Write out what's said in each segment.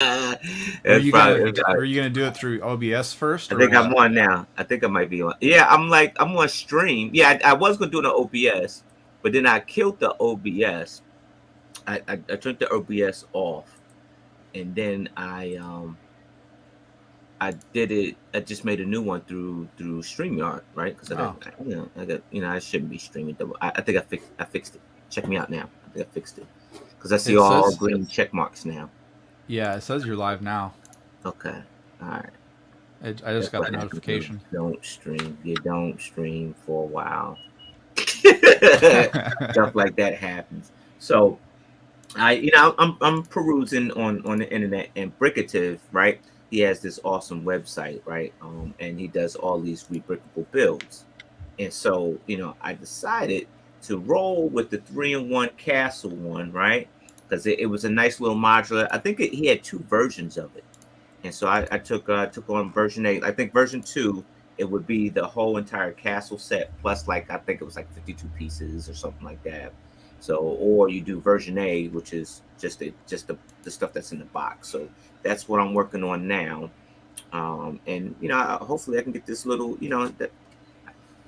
That's probably. Were you gonna do it through OBS first I or think I'm what? on now. I think I might be on. Yeah, I'm on stream. Yeah, I was gonna do the OBS, but then I killed the OBS. I turned the OBS off, and then I did it. I just made a new one through StreamYard, right? Because Oh, I got I shouldn't be streaming double. I think I fixed it. Check me out now. I think I fixed it because I see it all says green check marks now. yeah, it says you're live now. Okay, all right. I just That's got the what happens when you notification. don't stream. You don't stream for a while. Stuff like that happens. So I'm perusing on the internet, and Brickative, right? He has this awesome website, right? And he does all these rebrickable builds. And so, I decided to roll with the 3-in-1 Castle one, right? Because it was a nice little modular. I think he had two versions of it, and so I took on version 8. I think version 2 it would be the whole entire castle set plus, like, I think it was like 52 pieces or something like that. So, or you do version A, which is just the stuff that's in the box. So that's what I'm working on now. And hopefully I can get this little, that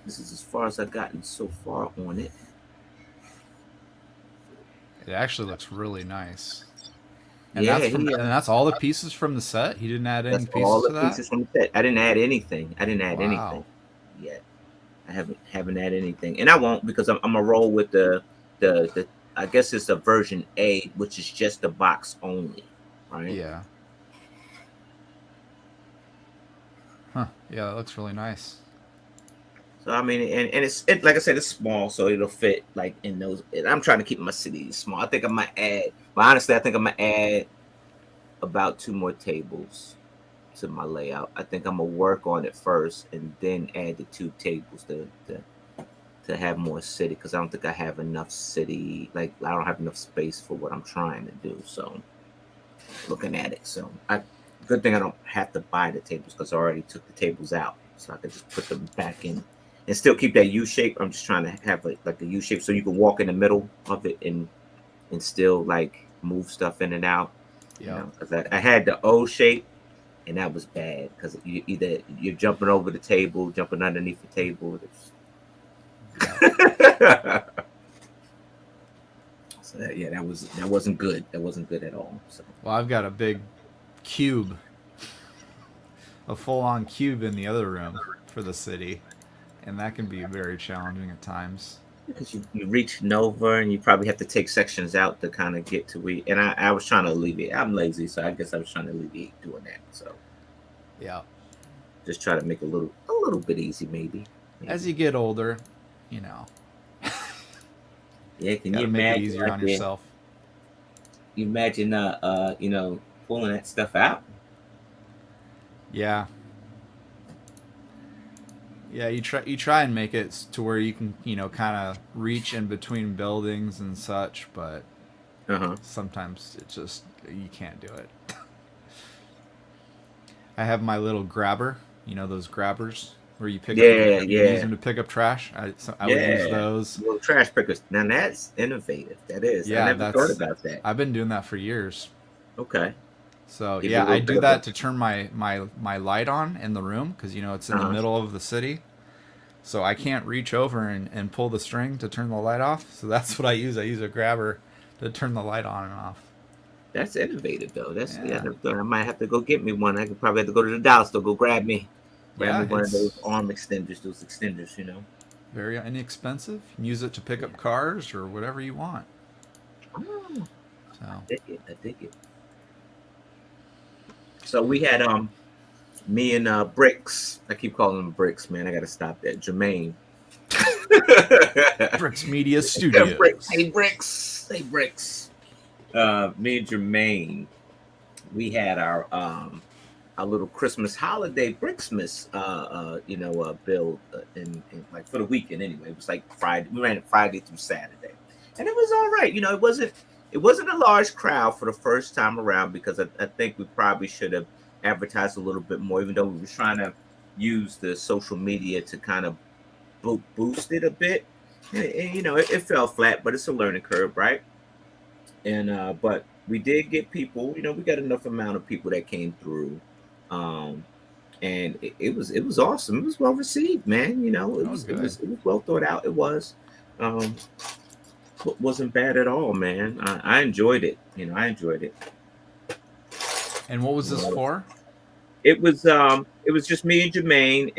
this is as far as I've gotten so far on it. It actually looks really nice. And Yeah, that's all the pieces from the set. He didn't add any that's all pieces the to that. pieces from the set. I didn't add anything. I didn't add anything Wow. yet. I haven't had anything, and I won't because I'm gonna roll with the I guess it's the version A, which is just the box only, right? Yeah. Huh. Yeah, that looks really nice. So I mean, and like I said, it's small, so it'll fit like in those. And I'm trying to keep my city small. I think I might add, but honestly, I think I'm gonna add about 2 more tables to my layout. I think I'm gonna work on it first, and then add the 2 tables to have more city because I don't think I have enough city. Like, I don't have enough space for what I'm trying to do. So looking at it, so good thing I don't have to buy the tables because I already took the tables out, so I can just put them back in and still keep that U shape. I'm just trying to have like a U shape so you can walk in the middle of it and still like move stuff in and out. Yep. Because I had the O shape, and that was bad because either you're jumping over the table, jumping underneath the table. Yep. So yeah, that wasn't good. That wasn't good at all. So Well, I've got a big cube, a full-on cube in the other room for the city, and that can be very challenging at times. because you reach Nova and you probably have to take sections out to kind of get to we. And I was trying to alleviate. I'm lazy, so I guess I was trying to alleviate doing that. So Yeah. just try to make a little bit easy, As maybe. you get older, you know, Yeah, can got you to make it imagine easier out on there? yourself. You imagine pulling that stuff out. Yeah. Yeah, you try and make it to where you can, kind of reach in between buildings and such, but Uh huh. sometimes it just you can't do it. I have my little grabber, those grabbers where Yeah, you can use yeah, them to pick up trash. I would use yeah. those. Little trash pickers. Now that's innovative. That is. I Yeah, never thought that's about that. I've been doing that for years. Okay. So Give you a yeah, I little do bit of a. that to turn my light on in the room because it's in the Uh huh. middle of the city. So I can't reach over and pull the string to turn the light off. So that's what I use. I use a grabber to turn the light on and off. That's innovative though. That's yeah. I Yeah, never thought. I might have to go get me one. I could probably have to go to the dollar store, go grab me yeah, one of those it's arm extenders, those extenders. very inexpensive. You can use it to pick Yeah. up cars or whatever you want. Oh, I So dig it. I dig it. So we had me and Bricks. I keep calling him Bricks, man. I got to stop that. Jermaine. Bricks Media Bricks. Studios. Hey Bricks. Hey Bricks. Me and Jermaine. We had our little Christmas holiday Bricksmas, build in like for the weekend anyway. It was like Friday. We ran it Friday through Saturday, and it was all right. It wasn't a large crowd for the first time around because I think we probably should have advertised a little bit more, even though we were trying to use the social media to kind of boost it a bit. And it fell flat, but it's a learning curve, right? And but we did get people. You know, we got enough amount of people that came through, um, and it was awesome. It was well received, man. You know, Oh, good. it was well thought out. It was. Um, wasn't bad at all, man. I enjoyed it. You know, I enjoyed it. And what was You this know, for? it was just me and Jermaine,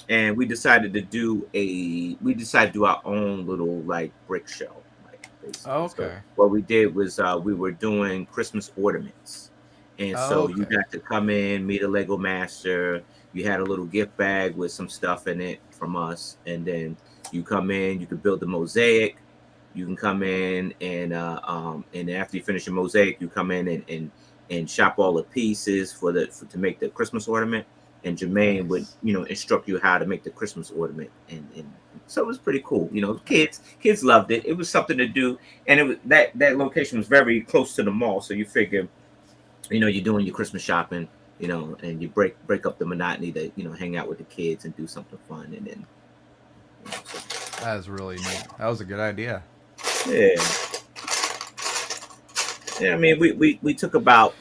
and we decided to do our own little like brick show, like Oh, basically. So okay. what we did was we were doing Christmas ornaments, and Oh, so you okay. got to come in, meet a Lego master. You had a little gift bag with some stuff in it from us, and then you come in, you could build the mosaic. You can come in and after you finish your mosaic, you come in and shop all the pieces to make the Christmas ornament. And Jermaine would, Nice. you know, instruct you how to make the Christmas ornament, and so it was pretty cool. You know, kids loved it. It was something to do, and it was that location was very close to the mall, so you figure, you know, you're doing your Christmas shopping, you know, and you break up the monotony to, you know, hang out with the kids and do something fun, and then, you know, That is really neat. That was a good idea. yeah, yeah. I mean, we took about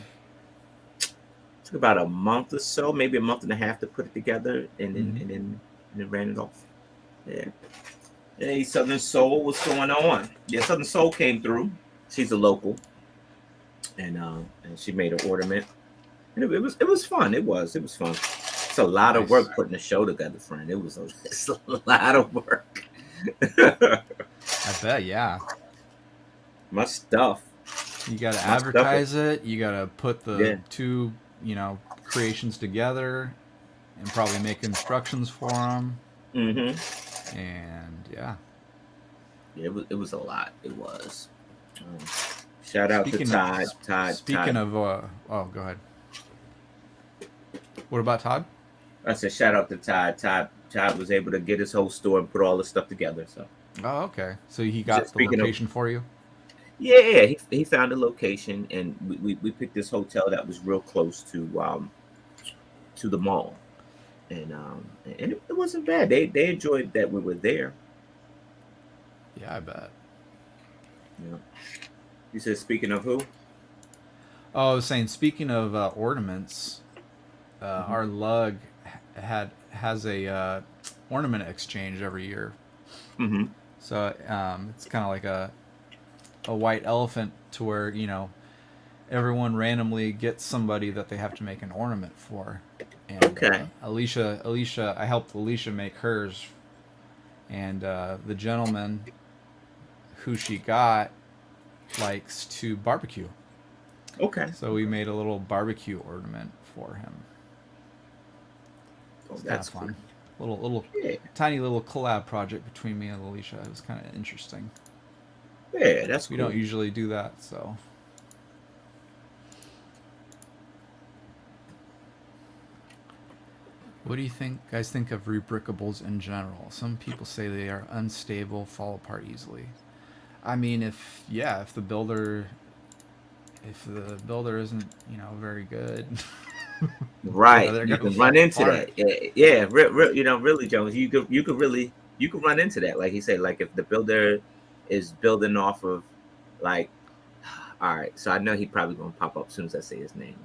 a month or so, maybe a month and a half to put it together, Hmm. and then ran it off. Yeah. Hey, Southern Soul, what's going on? Yeah, Southern Soul came through. She's a local, and she made an ornament, and it was fun. It was fun. It's a lot of Nice. work putting a show together, friend. It's a lot of work. I bet. Yeah. My stuff, You got to my stuff. advertise it. You got to put the Yeah. two, creations together, and probably make instructions for them. Mm-hmm. And yeah. Yeah, it was a lot. It was. Um, Shout out to Speaking of Todd. speaking of, oh, go ahead. What about Todd? I said shout out to Todd. Todd was able to get his whole store and put all this stuff together. So Oh, okay. So he got the speaking of, location for you. yeah, he found a location, and we picked this hotel that was real close to the mall, and it wasn't bad. They enjoyed that we were there. Yeah, I bet. You know, he said, speaking of who? Oh, I was saying, speaking of ornaments, Hmm. our lug has a ornament exchange every year. Hmm. So it's kind of like a white elephant to where everyone randomly gets somebody that they have to make an ornament for. And Okay. Alicia, I helped Alicia make hers, and the gentleman who she got likes to barbecue. Okay. So we Okay. made a little barbecue ornament for him. Oh, It's kind of that's cool. fun. Little Yeah. tiny little collab project between me and Alicia. It was kind of interesting. Yeah, that's We don't cool. usually do that, so. What do you guys think of rebrickables in general? Some people say they are unstable, fall apart easily. I mean, if the builder isn't very good, yeah, Right. they're You gonna can run fall into apart. that. Yeah. Yeah. You know, really, Jones, you could run into that. Like he said, like if the builder is building off of like, all right, so I know he probably gonna pop up as soon as I say his name.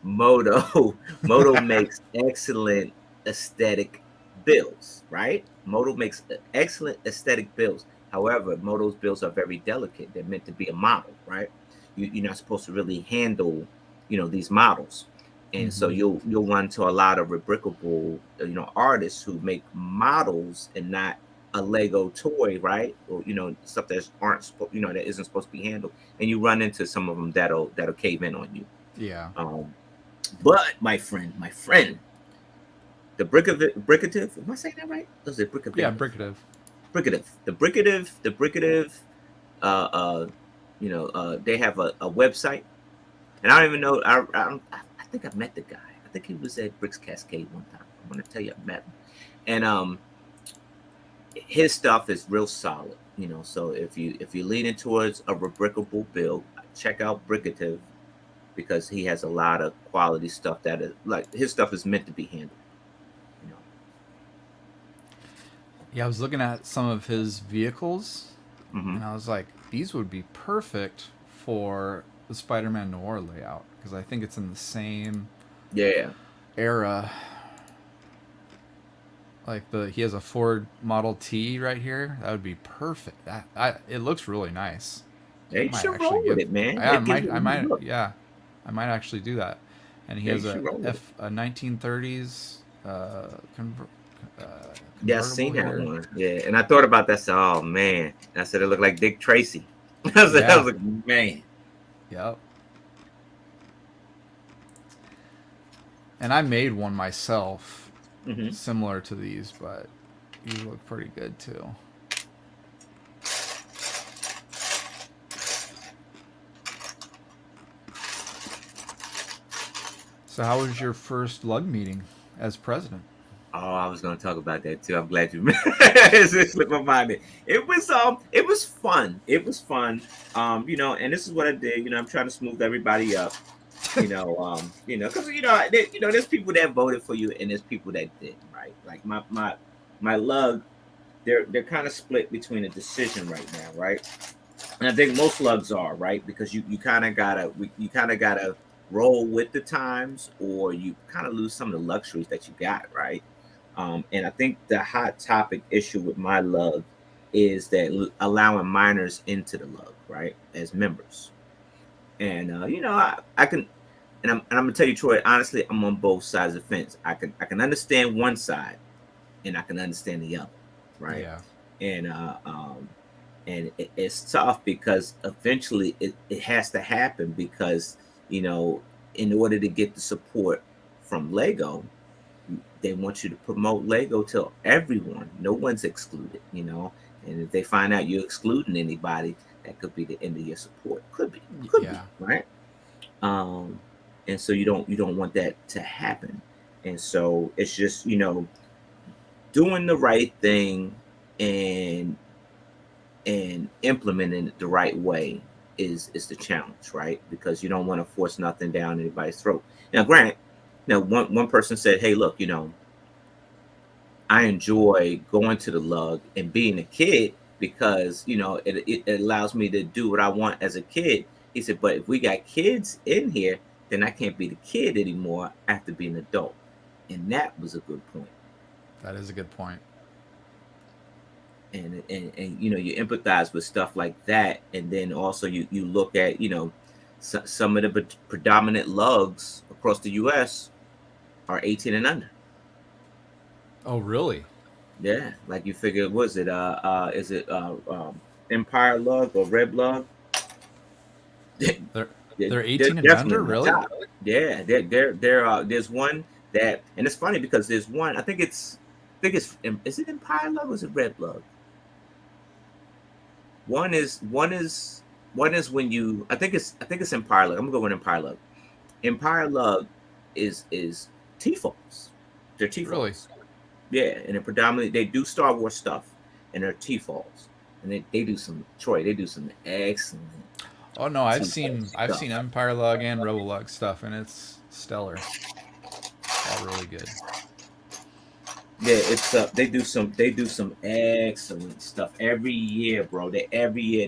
Moto. Moto makes excellent aesthetic builds, right? Moto makes excellent aesthetic builds. However, Moto's builds are very delicate. They're meant to be a model, right? You're not supposed to really handle, you know, these models. And so Hmm. you'll run to a lot of rebrickable, you know, artists who make models and not a Lego toy, right? Or you know, stuff that you know, that isn't supposed to be handled. And you run into some of them that'll cave in on you. Yeah. Um, but my friend, the Brickative, am I saying that right? Or is it Yeah, Brickative? Brickative. The Brickative, uh, uh, you know, they have a website, and I don't even know. I think I met the guy. I think he was at Bricks Cascade one time. I'm gonna tell you, I met him, and his stuff is real solid. You know, so if you're leaning towards a rebrickable build, check out Brickative because he has a lot of quality stuff that is like his stuff is meant to be handled. You know. Yeah, I was looking at some of his vehicles, Hmm. and I was like, these would be perfect for the Spider-Man Noir layout because I think it's in the same Yeah. era. Like he has a Ford Model T right here. That would be perfect. It looks really nice. Yeah, I you might should actually roll with give. it, man. I That gives might. it a I new might. look. Yeah, I might actually do that. And he Yeah, you has should roll with it. a 1930s uh, Yeah, I convertible seen that here. one. Yeah, and I thought about that. I said, "Oh man," I said it looked like Dick Tracy. I was Yeah. like, "Man." Yep. And I made one myself, Hmm. similar to these, but these look pretty good too. So, how was your first lug meeting as president? Oh, I was gonna talk about that too. I'm glad you it slipped my mind. It was fun. It was fun. And this is what I did. I'm trying to smooth everybody up. Because there's people that voted for you and there's people that didn't, right? Like my lug, they're kind of split between a decision right now, right? And I think most lugs are, right, because you kind of gotta roll with the times, or you kind of lose some of the luxuries that you got, right? And I think the hot topic issue with my lug is that allowing minors into the lug, right, as members. And I can, and I'm gonna tell you, Troy, honestly, I'm on both sides of the fence. I can understand one side, and I can understand the other, right? Yeah. And it's tough because eventually it has to happen because you know in order to get the support from Lego, they want you to promote Lego to everyone. No one's excluded. And if they find out you're excluding anybody, that could be the end of your support. Could be Yeah. right. um and so you don't want that to happen. And so it's just doing the right thing and implementing it the right way is the challenge, right? Because you don't want to force nothing down anybody's throat. Now, granted, one person said, "Hey, look, I enjoy going to the lug and being a kid because it allows me to do what I want as a kid." He said, "But if we got kids in here, then I can't be the kid anymore. I have to be an adult," and that was a good point. That is a good point. And you empathize with stuff like that, and then also you look at some of the predominant lugs across the US are 18 and under. Oh, really? Yeah, like you figure, was it is it Empire lug or Red lug? They're they're, they're they're 18 and definitely under, on the really? top. Yeah, there's one that, and it's funny because there's one, I think it's is it Empire lug or is it Red lug? One is when you, I think it's Empire Lug. I'm gonna go with Empire Lug. Empire Lug is T-falls. They're Really? T-falls. Yeah, and they're predominantly, they do Star Wars stuff, and they're T-falls. And they do some, Troy, they do some excellent Oh no, I've T-fall seen I've seen stuff. Empire Lug and Rebel Lug stuff, and it's stellar. It's all really good. Yeah, it's they do some excellent stuff every year, bro. Every year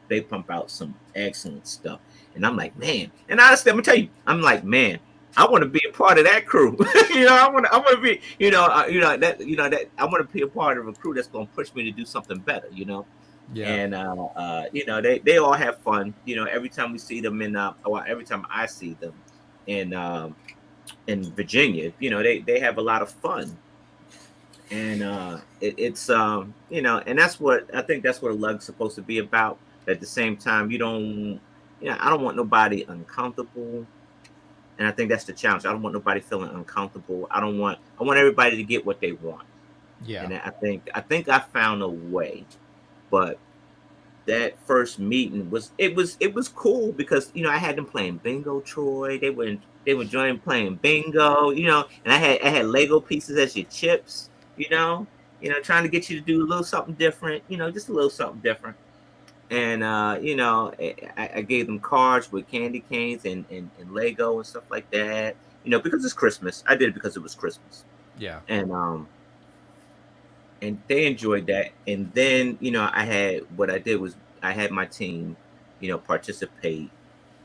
they pump out some excellent stuff, and I'm like, man. And honestly, I'm gonna tell you, I'm like, man, I want to be a part of that crew. I want to be, that I want to be a part of a crew that's gonna push me to do something better. Yeah. And they all have fun. Every time we see them well, every time I see them in Virginia, they have a lot of fun. And and that's what I think, that's what a lug's supposed to be about. At the same time, I don't want nobody uncomfortable, and I think that's the challenge. I don't want nobody feeling uncomfortable. I want everybody to get what they want. Yeah. And I think I found a way. But that first meeting was cool because I had them playing bingo, Troy. They were enjoying playing bingo, and I had Lego pieces as your chips, trying to get you to do a little something different, just a little something different. And I gave them cards with candy canes and Lego and stuff like that, because it's Christmas. I did it because it was Christmas. Yeah. And they enjoyed that. And then, what I did was I had my team. participate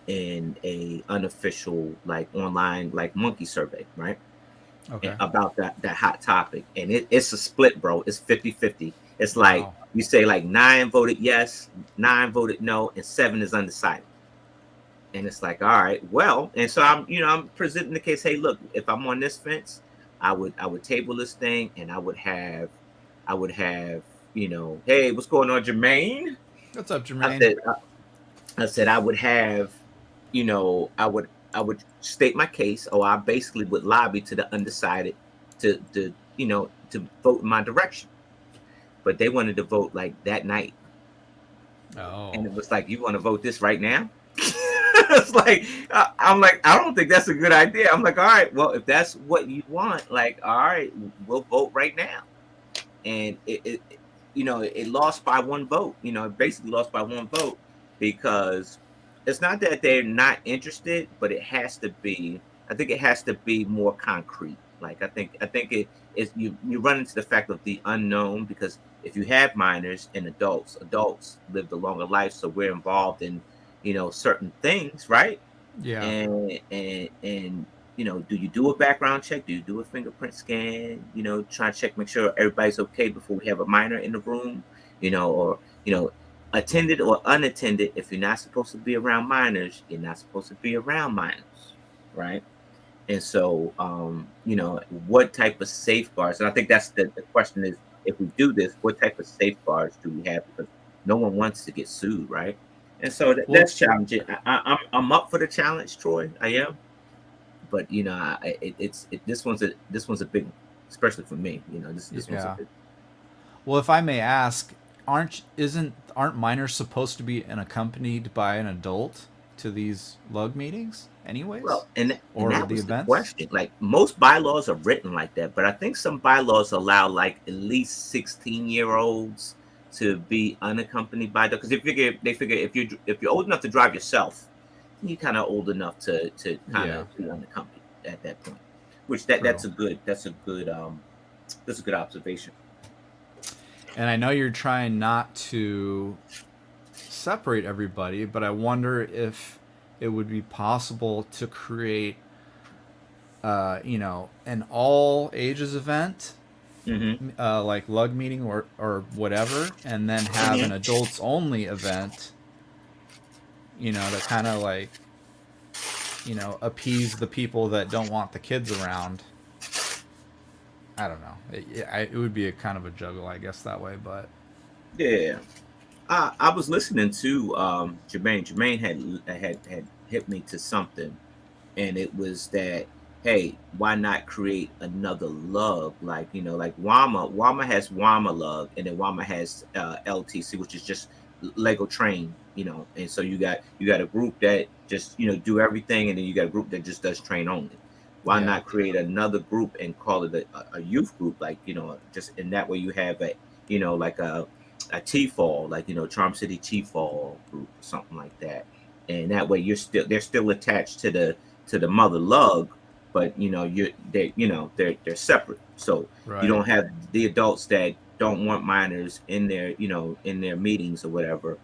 in a unofficial like online like monkey survey, right? Okay. About that hot topic, and it's a split, bro. It's 50-50. It's like Wow. you say like 9 voted yes, 9 voted no, and 7 is undecided. And it's like, all right, well, and so I'm presenting the case. Hey, look, if I'm on this fence, I would table this thing, and I would have, hey, what's going on, Jermaine? What's up, I Jermaine? said, I said I would have, I would state my case, or I basically would lobby to the undecided to vote in my direction. But they wanted to vote like that night, and Oh. it was like, you want to vote this right now? It's like I'm like, I don't think that's a good idea. I'm like, all right, well, if that's what you want, like, all right, we'll vote right now. And it lost by 1 vote. It basically lost by 1 vote because it's not that they're not interested, but it has to be. I think it has to be more concrete. Like I think it is you run into the fact of the unknown, because if you have minors and adults live the longer life, so we're involved in certain things, right? Yeah. And do you do a background check? Do you do a fingerprint scan? Try to check, make sure everybody's okay before we have a minor in the room. Or attended or unattended. If you're not supposed to be around minors, you're not supposed to be around minors, right? And so, what type of safeguards? And I think that's the question is, if we do this, what type of safeguards do we have? Because no one wants to get sued, right? And so Well, that's challenging. I'm up for the challenge, Troy. I am, but this one's a big one, especially for me. This one's a yeah. big. Well, if I may ask, aren't minors supposed to be accompanied by an adult to these lug meetings, anyways, Well, and or that the was the events? question. Like most bylaws are written like that, but I think some bylaws allow like at least 16-year-olds to be unaccompanied by the, because they figure if you're old enough to drive yourself, you're kind of old enough to kind Yeah. of be unaccompanied at that point. Which that's True. a good observation. And I know you're trying not to separate everybody, but I wonder if it would be possible to create, an all ages event, Mm-hmm. like lug meeting or whatever, and then have an Mm-hmm. adults only event, to kind of like, appease the people that don't want the kids around. I don't know. It would be a kind of a juggle, I guess, that way, but Yeah. I was listening to Jermaine. Jermaine had hit me to something, and it was that, hey, why not create another lug, like like Wama has Wama lug, and then Wama has LTC, which is just Lego train. And so you got a group that just do everything, and then you got a group that just does train only. Why yeah. not create another group and call it a youth group, like just in that way you have like a T-fall, like Charm City T-fall group or something like that, and that way they're still attached to the mother lug, but they're separate. So you Right. don't have the adults that don't want minors in their meetings or whatever.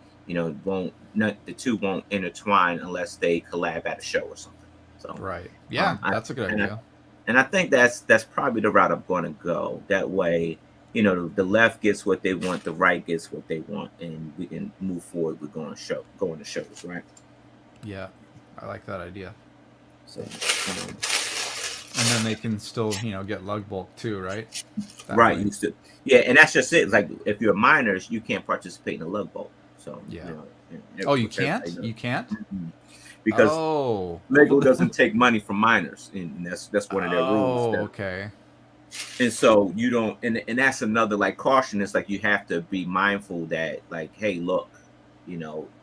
Won't not the two won't intertwine unless they collab at a show or something. So Right. Yeah, I that's a good and I idea. and I think that's probably the route I'm going to go. That way, the left gets what they want, the right gets what they want, and we can move forward with going to shows, right? Yeah. I like that idea. So, And then they can still, get lug bulk too, right? That right, way. you still, yeah, and that's just it. It's like if you're minors, you can't participate in the love boat. So, Yeah. Oh, you which everybody can't? knows. You can't? Mhm. Because Oh. Lego doesn't take money from minors, and that's one of their rules. Oh, okay. And so you don't, and that's another like caution. It's like you have to be mindful that, like, hey, look,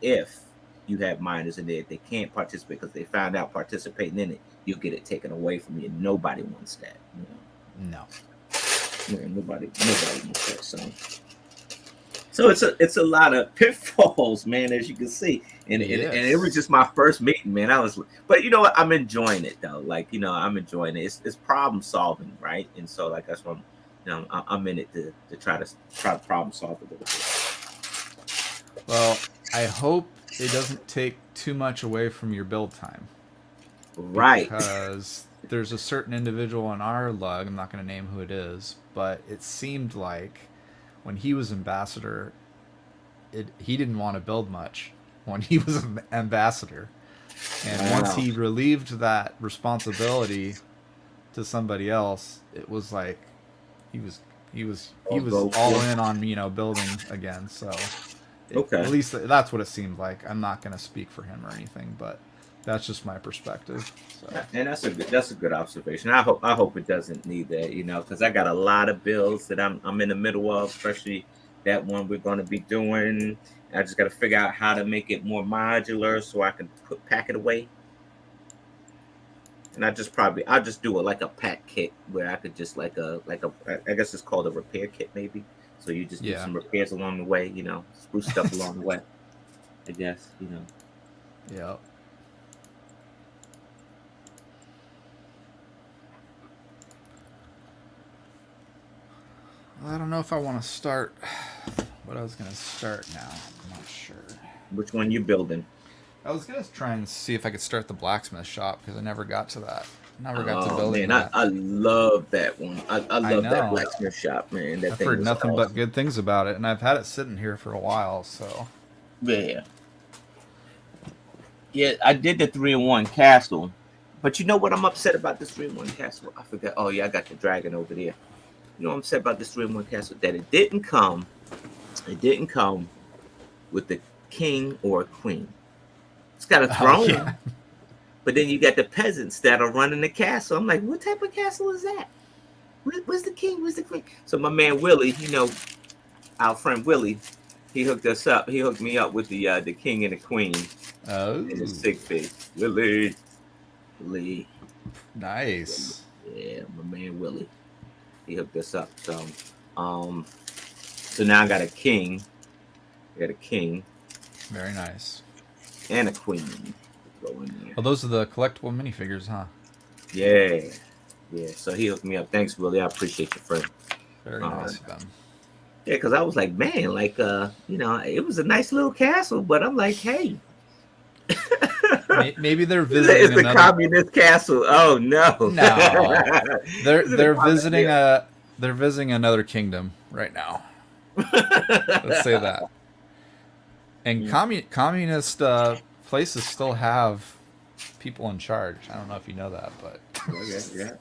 if you have minors in there, they can't participate because they found out participating in it, you'll get it taken away from you. Nobody wants that. No. Nobody wants that. So it's a lot of pitfalls, man, as you can see. And it was Yes. just my first meeting, man. But you know what? I'm enjoying it though. Like I'm enjoying it. It's problem solving, right? And so like that's what I'm in it to try to problem solve a little bit. Well, I hope it doesn't take too much away from your build time. Right. Because there's a certain individual in our lug, I'm not going to name who it is, but it seemed like when he was ambassador, he didn't want to build much when he was an ambassador. And once he relieved that responsibility to somebody else, it was like he was all in on building again. So at least that's what it seemed like. I'm not going to speak for him or anything, but that's just my perspective. So. And that's a good observation. I hope it doesn't need that, because I got a lot of builds that I'm in the middle of, especially that one we're going to be doing. I just got to figure out how to make it more modular so I can pack it away. And I'll just do it like a pack kit where I could just I guess it's called a repair kit maybe. So you just do some repairs along the way, spruce stuff along the way. I guess, Yeah. I don't know if I want to start what I was going to start now. I'm not sure. Which one you building? I was going to try and see if I could start the blacksmith shop because I never got to that. Never got to building that. I love that one. I love that blacksmith shop, man. I've heard nothing but good things about it, and I've had it sitting here for a while, so. Yeah. Yeah, I did the 3-in-1 castle. But you know what I'm upset about this 3-in-1 castle? I forgot. Oh, yeah, I got the dragon over there. You know what I'm upset about this 3-in-1 castle? That it didn't come with the king or a queen. It's got a throne. Yeah. But then you got the peasants that are running the castle. I'm like, what type of castle is that? Where's the king? Where's the queen? So my man Willie, our friend Willie, he hooked us up. He hooked me up with the king and the queen. Oh. And the sig face. Willie. Nice. Yeah, my man Willie. He hooked us up. So now I got a king. Very nice. And a queen. Well, those are the collectible minifigures, huh? Yeah. So he hooked me up. Thanks, Willie. I appreciate your friend. Very nice of them. Yeah, because I was like, man, it was a nice little castle, but I'm like, hey. Maybe they're visiting. It's the communist castle. Oh no. They're visiting they're visiting another kingdom right now. Let's say that. And communist places still have people in charge. I don't know if you know that, but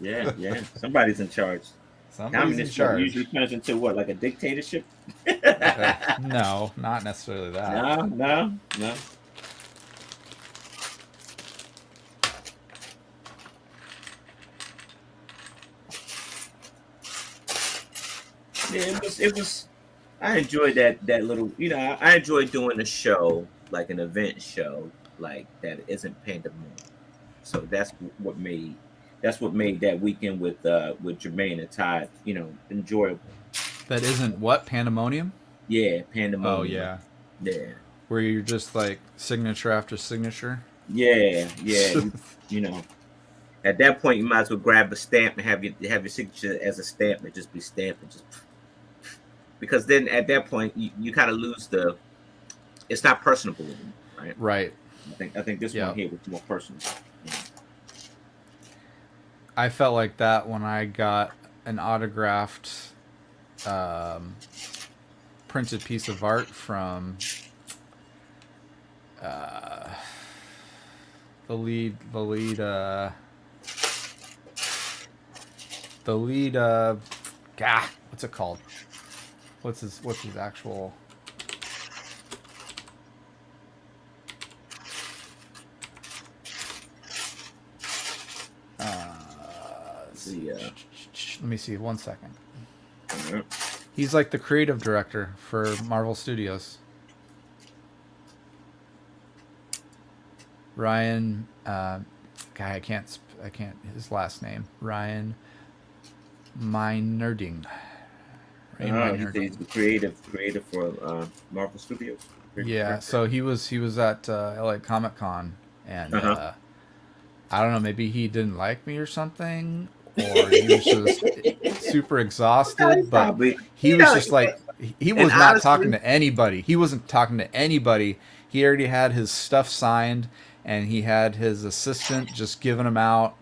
yeah. Somebody's in charge. Somebody's in charge. Usually turns into what, like a dictatorship? No, not necessarily that. No. Yeah, it was. I enjoyed that little. I enjoyed doing a show, like an event show, like that isn't pandemonium. So that's what made that weekend with Jermaine and Todd, enjoyable. That isn't what, pandemonium? Yeah, pandemonium. Oh yeah. Yeah. Where you're just like signature after signature. Yeah. At that point, you might as well grab a stamp and have your signature as a stamp and just be stamped and just. Because then at that point you kind of lose it's not personable anymore, right? Right. I think this one here was more personal. Yeah. I felt like that when I got an autographed printed piece of art from the lead what's it called? What's his actual? Let me see. 1 second. He's like the creative director for Marvel Studios. Ryan, I can't. His last name. Ryan Meinerding. He's the creative for Marvel Studios. Yeah, so he was at LA Comic Con, and I don't know, maybe he didn't like me or something, or he was just super exhausted. But he was just like he was not talking to anybody. He wasn't talking to anybody. he already had his stuff signed, and he had his assistant just giving him out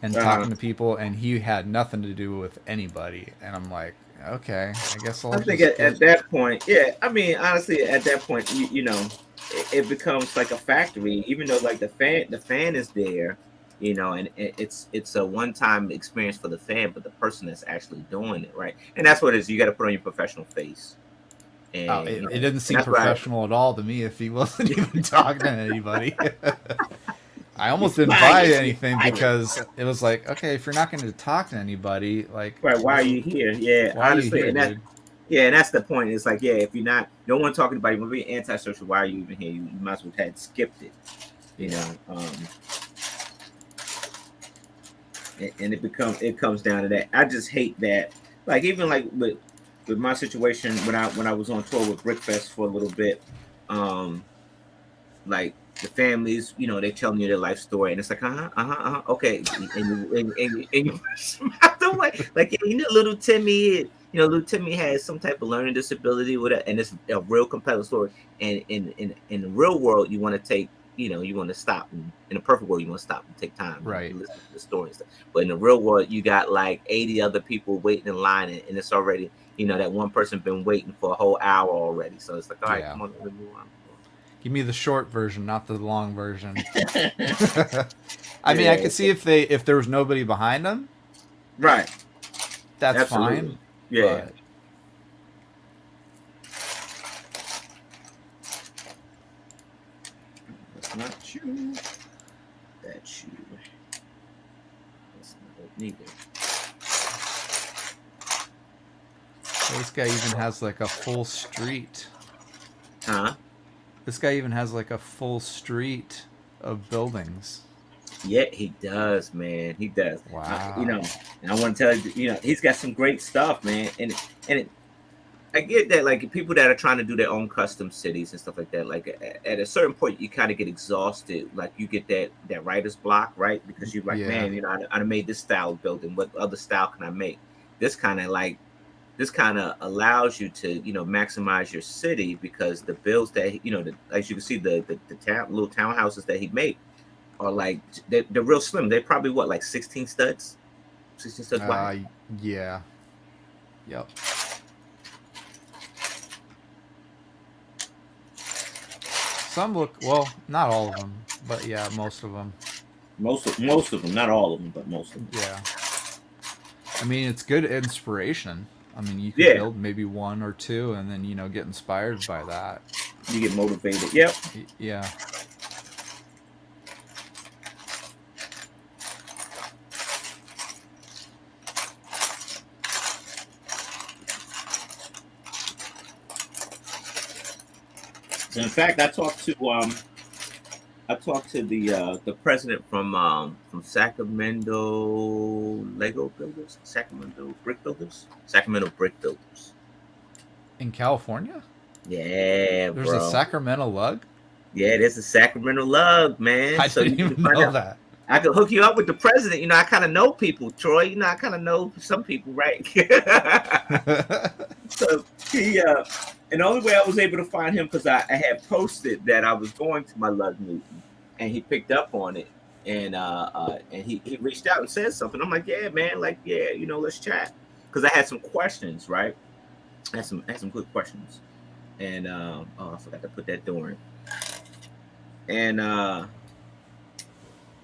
and Uh-huh. talking to people, and he had nothing to do with anybody. And I'm like, okay, I guess I'll I think just get. at that point, yeah. I mean, honestly, at that point, it becomes like a factory. Even though like the fan is there, and it's a one time experience for the fan, but the person that's actually doing it, right? And that's what it is. You got to put on your professional face, Oh, and it didn't and seem that's why professional at all to me if he wasn't even talking to anybody. I you almost didn't buy fired. You anything fired. because it was like, okay, if you're not going to talk to anybody, like, Right? Why are you here? Yeah, why are you honestly, here, and that dude? yeah, and that's the point. It's like, yeah, if you're not, no one talking about you, want to be antisocial. Why are you even here? You might as well have skipped it. You Yeah. know, and it comes down to that. I just hate that. Like even like with my situation when I was on tour with Brickfest for a little bit, um, like the families, they telling you their life story, and it's like, okay, and you push them out the way, like little Timmy, little Timmy has some type of learning disability with it, and it's a real compelling story. And in the real world, you want to take, you want to stop, and in the perfect world, you want to stop and take time and Right. listen to the story and stuff. But in the real world, you got like 80 other people waiting in line, and it's already, that one person been waiting for a whole hour already. So it's like, all right, Yeah. come on, let's move on. Give me the short version, not the long version. I mean, I Yeah, could see if there was nobody behind them, right. that's Absolutely. fine. Yeah. But That's not you. That's you. That's not it neither. this guy even has like a full street. Huh? This guy even has like a full street of buildings. Yeah, he does, man. He does. Wow. And I want to tell you, he's got some great stuff, man. And I get that, like people that are trying to do their own custom cities and stuff like that. Like at a certain point, you kind of get exhausted. Like you get that writer's block, right? Because you're like, Yeah. man, I made this style of building. What other style can I make? This kind of like this kind of allows you to maximize your city because the builds that as you can see the little townhouses that he made are like they're real slim. They're probably what, like 16 studs, 16 studs wide. Uh, yeah. Yep. Some look well, not all of them, but yeah, most of them. Most of them, not all of them, but most of them. Yeah. I mean, it's good inspiration. I mean, you could Yeah, build maybe one or two, and then get inspired by that. you get motivated. Yep. Yeah. In fact, I talked to the president from Sacramento Lego Builders, Sacramento Brick Builders, Sacramento Brick Builders. In California, Yeah, there's a bro. Sacramento lug. Yeah, there's a Sacramento lug, man. I So you didn't can even find know out. that. I could hook you up with the president. I kind of know people, Troy. I kind of know some people, right? So and the only way I was able to find him because I had posted that I was going to my lug meeting, and he picked up on it, and he reached out and said something. I'm like, yeah, man, like, yeah, let's chat because I had some questions, right? I had some good questions, and oh, I forgot to put that door in, and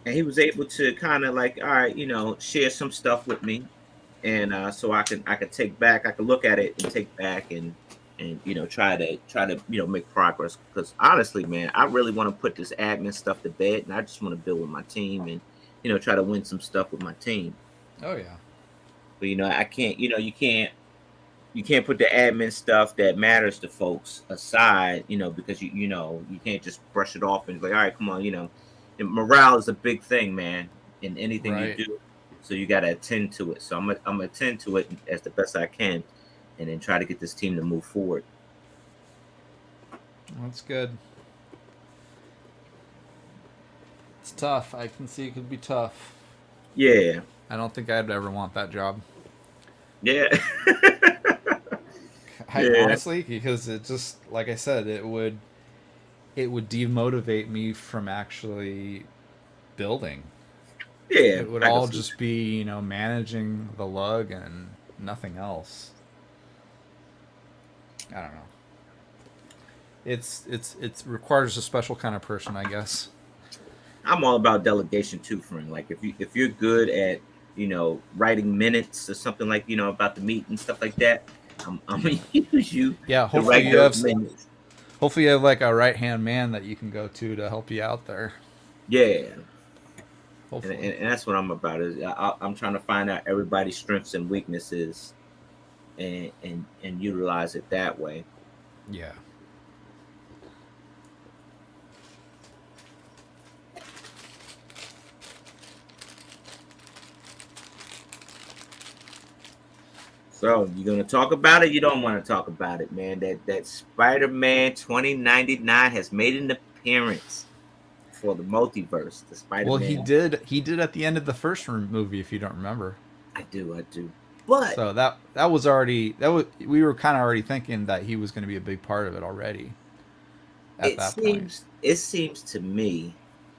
and he was able to kind of like, all right, share some stuff with me, and so I could I could look at it and take back and try to make progress because honestly, man, I really want to put this admin stuff to bed, and I just want to build with my team and try to win some stuff with my team. Oh yeah. But I can't, you can't put the admin stuff that matters to folks aside, because you can't just brush it off and be like, all right, come on, and morale is a big thing, man, in anything you Right. do. So you got to attend to it. So I'm gonna attend to it as the best I can, and then try to get this team to move forward. That's good. It's tough. I can see it could be tough. Yeah, I don't think I'd ever want that job. yeah, I yeah, honestly, because it just like I said, it would demotivate me from actually building. Yeah, It would I can all see just be, managing the lug and nothing else. I don't know. It requires a special kind of person, I guess. I'm all about delegation too, friend. Like if you're good at writing minutes or something like about the meet and stuff like that, I'm gonna use you Yeah, to write those minutes. hopefully you have like a right hand man that you can go to help you out there. Yeah, and, Hopefully. and, and that's what I'm about. Is I'm trying to find out everybody's strengths and weaknesses and utilize it that way. Yeah. So you gonna talk about it? You don't want to talk about it, man. That Spider-Man 2099 has made an appearance for the multiverse. The Well, Spider-Man. he did at the end of the first movie, if you don't remember. I do. But So that was already we were kind of already thinking that he was going to be a big part of it already at it that point. seems it seems to me,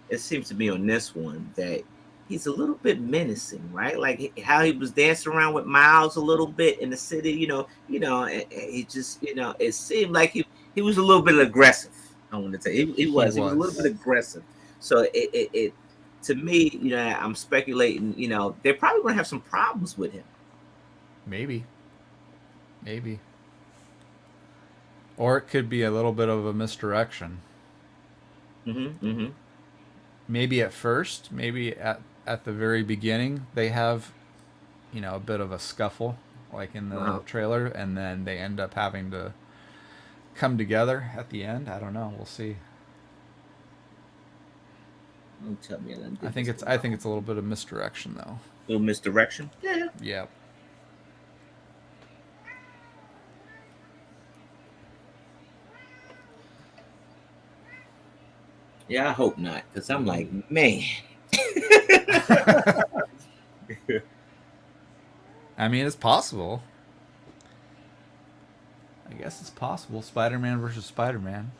it seems to me on this one that he's a little bit menacing, right? Like how he was dancing around with Miles a little bit in the city. He just it seemed like he was a little bit aggressive. I want to say he was a little bit Was aggressive. So it to me, I'm speculating. They're probably gonna have some problems with him. maybe maybe, or it could be a little bit of a misdirection. Mm-hmm. Maybe at first, maybe at the very beginning, they have a bit of a scuffle, like in the Uh-huh. trailer, and then they end up having to come together at the end. I don't know. We'll see. Don't tell me I done I did think this it's one I think wrong. it's a little bit of misdirection though. Little misdirection. Yeah. Yeah. Yeah, I hope not, because I'm like, man. I mean, it's possible. I guess it's possible. Spider-Man versus Spider-Man.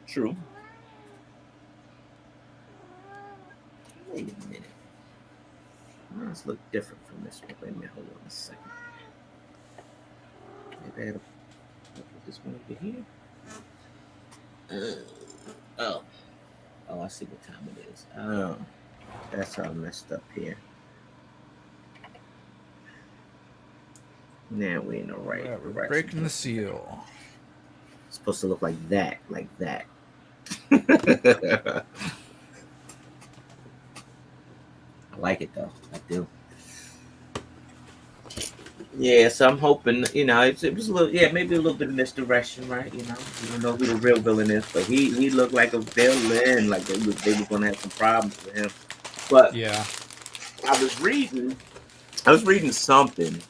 True. Wait a minute. Mine look different from this one. Wait a minute. Hold on a second. Maybe I had to put this one over here. Oh. Oh, I see what time it is. Oh, that's all messed up here. Now we in the right Yeah, we're direction. breaking the seal. It's supposed to look like that, like that. I like it though. I do. Yeah, so I'm hoping, it was a little, yeah, maybe a little bit of misdirection, right? You don't know who the real villain is, but he looked like a villain, like they were gonna have some problems with him. But Yeah. I was reading, I was reading something,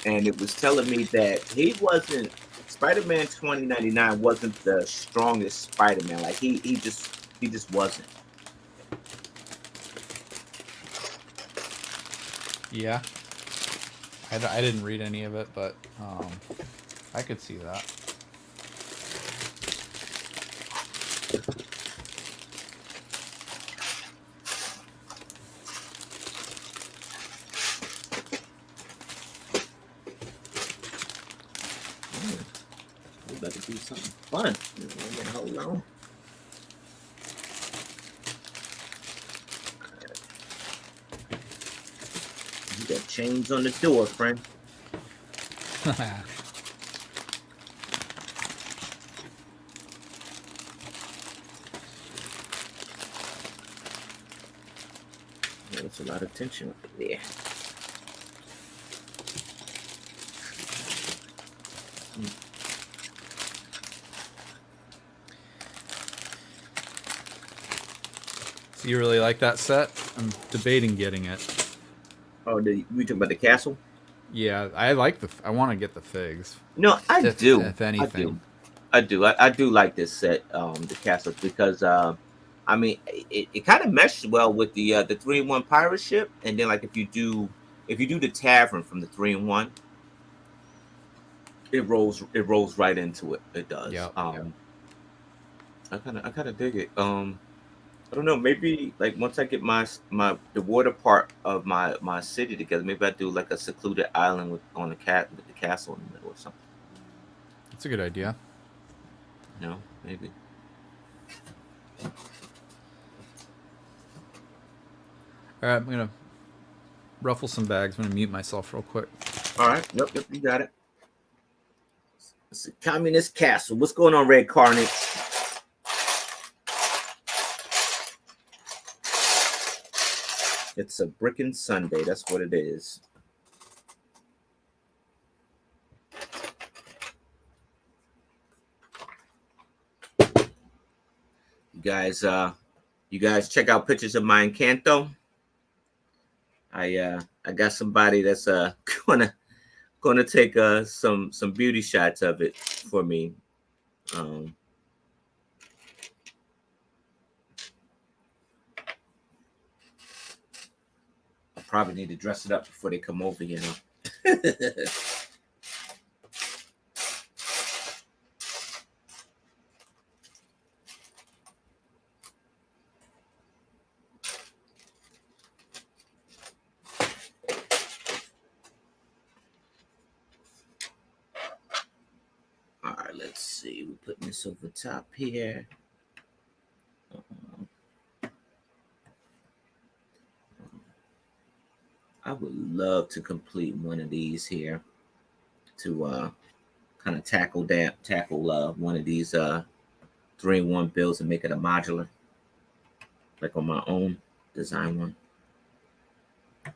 and it was telling me that he wasn't Spider-Man 2099 wasn't the strongest Spider-Man. Like he just wasn't. Yeah. I didn't read any of it, but I could see that. We about to do something fun. Hold on. You got chains on the door, friend. There's a lot of tension up in there. So you really like that set? I'm debating getting it. Oh, we talking about the castle? Yeah, I like I want to get the figs. No, I do. If I anything. do. I do like this set, the castle, because I mean it kind of meshed well with the 3-in-1 pirate ship, and then like if you do the tavern from the 3-in-1, it rolls right into it. It does. Yep. I kind of dig it. I don't know. Maybe like once I get my the water part of my city together, maybe I do like a secluded island with on the cat with the castle in the middle or something. That's a good idea. You know, maybe. All right, I'm gonna ruffle some bags. I'm gonna mute myself real quick. All right. Yep. Yep. You got it. It's a communist castle. What's going on, Red Carnage? It's a brickin' Sunday. That's what it is. You guys, you guys check out pictures of my Encanto. I got somebody that's gonna gonna take some beauty shots of it for me. Um, I probably need to dress it up before they come over, you know. All right, let's see. We're putting this over top here. I would love to complete one of these here to kind of tackle one of these 3-in-1 builds and make it a modular, like on my own design one. I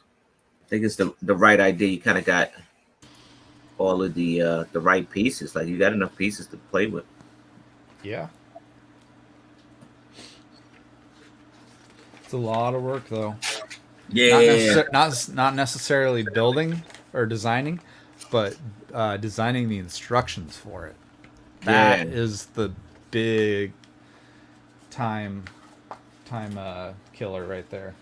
think it's the right idea. You kind of got all of the right pieces. Like you got enough pieces to play with. Yeah. It's a lot of work though. Yeah, Not necessarily building or designing, but designing the instructions for it. That yeah, is the big time killer right there.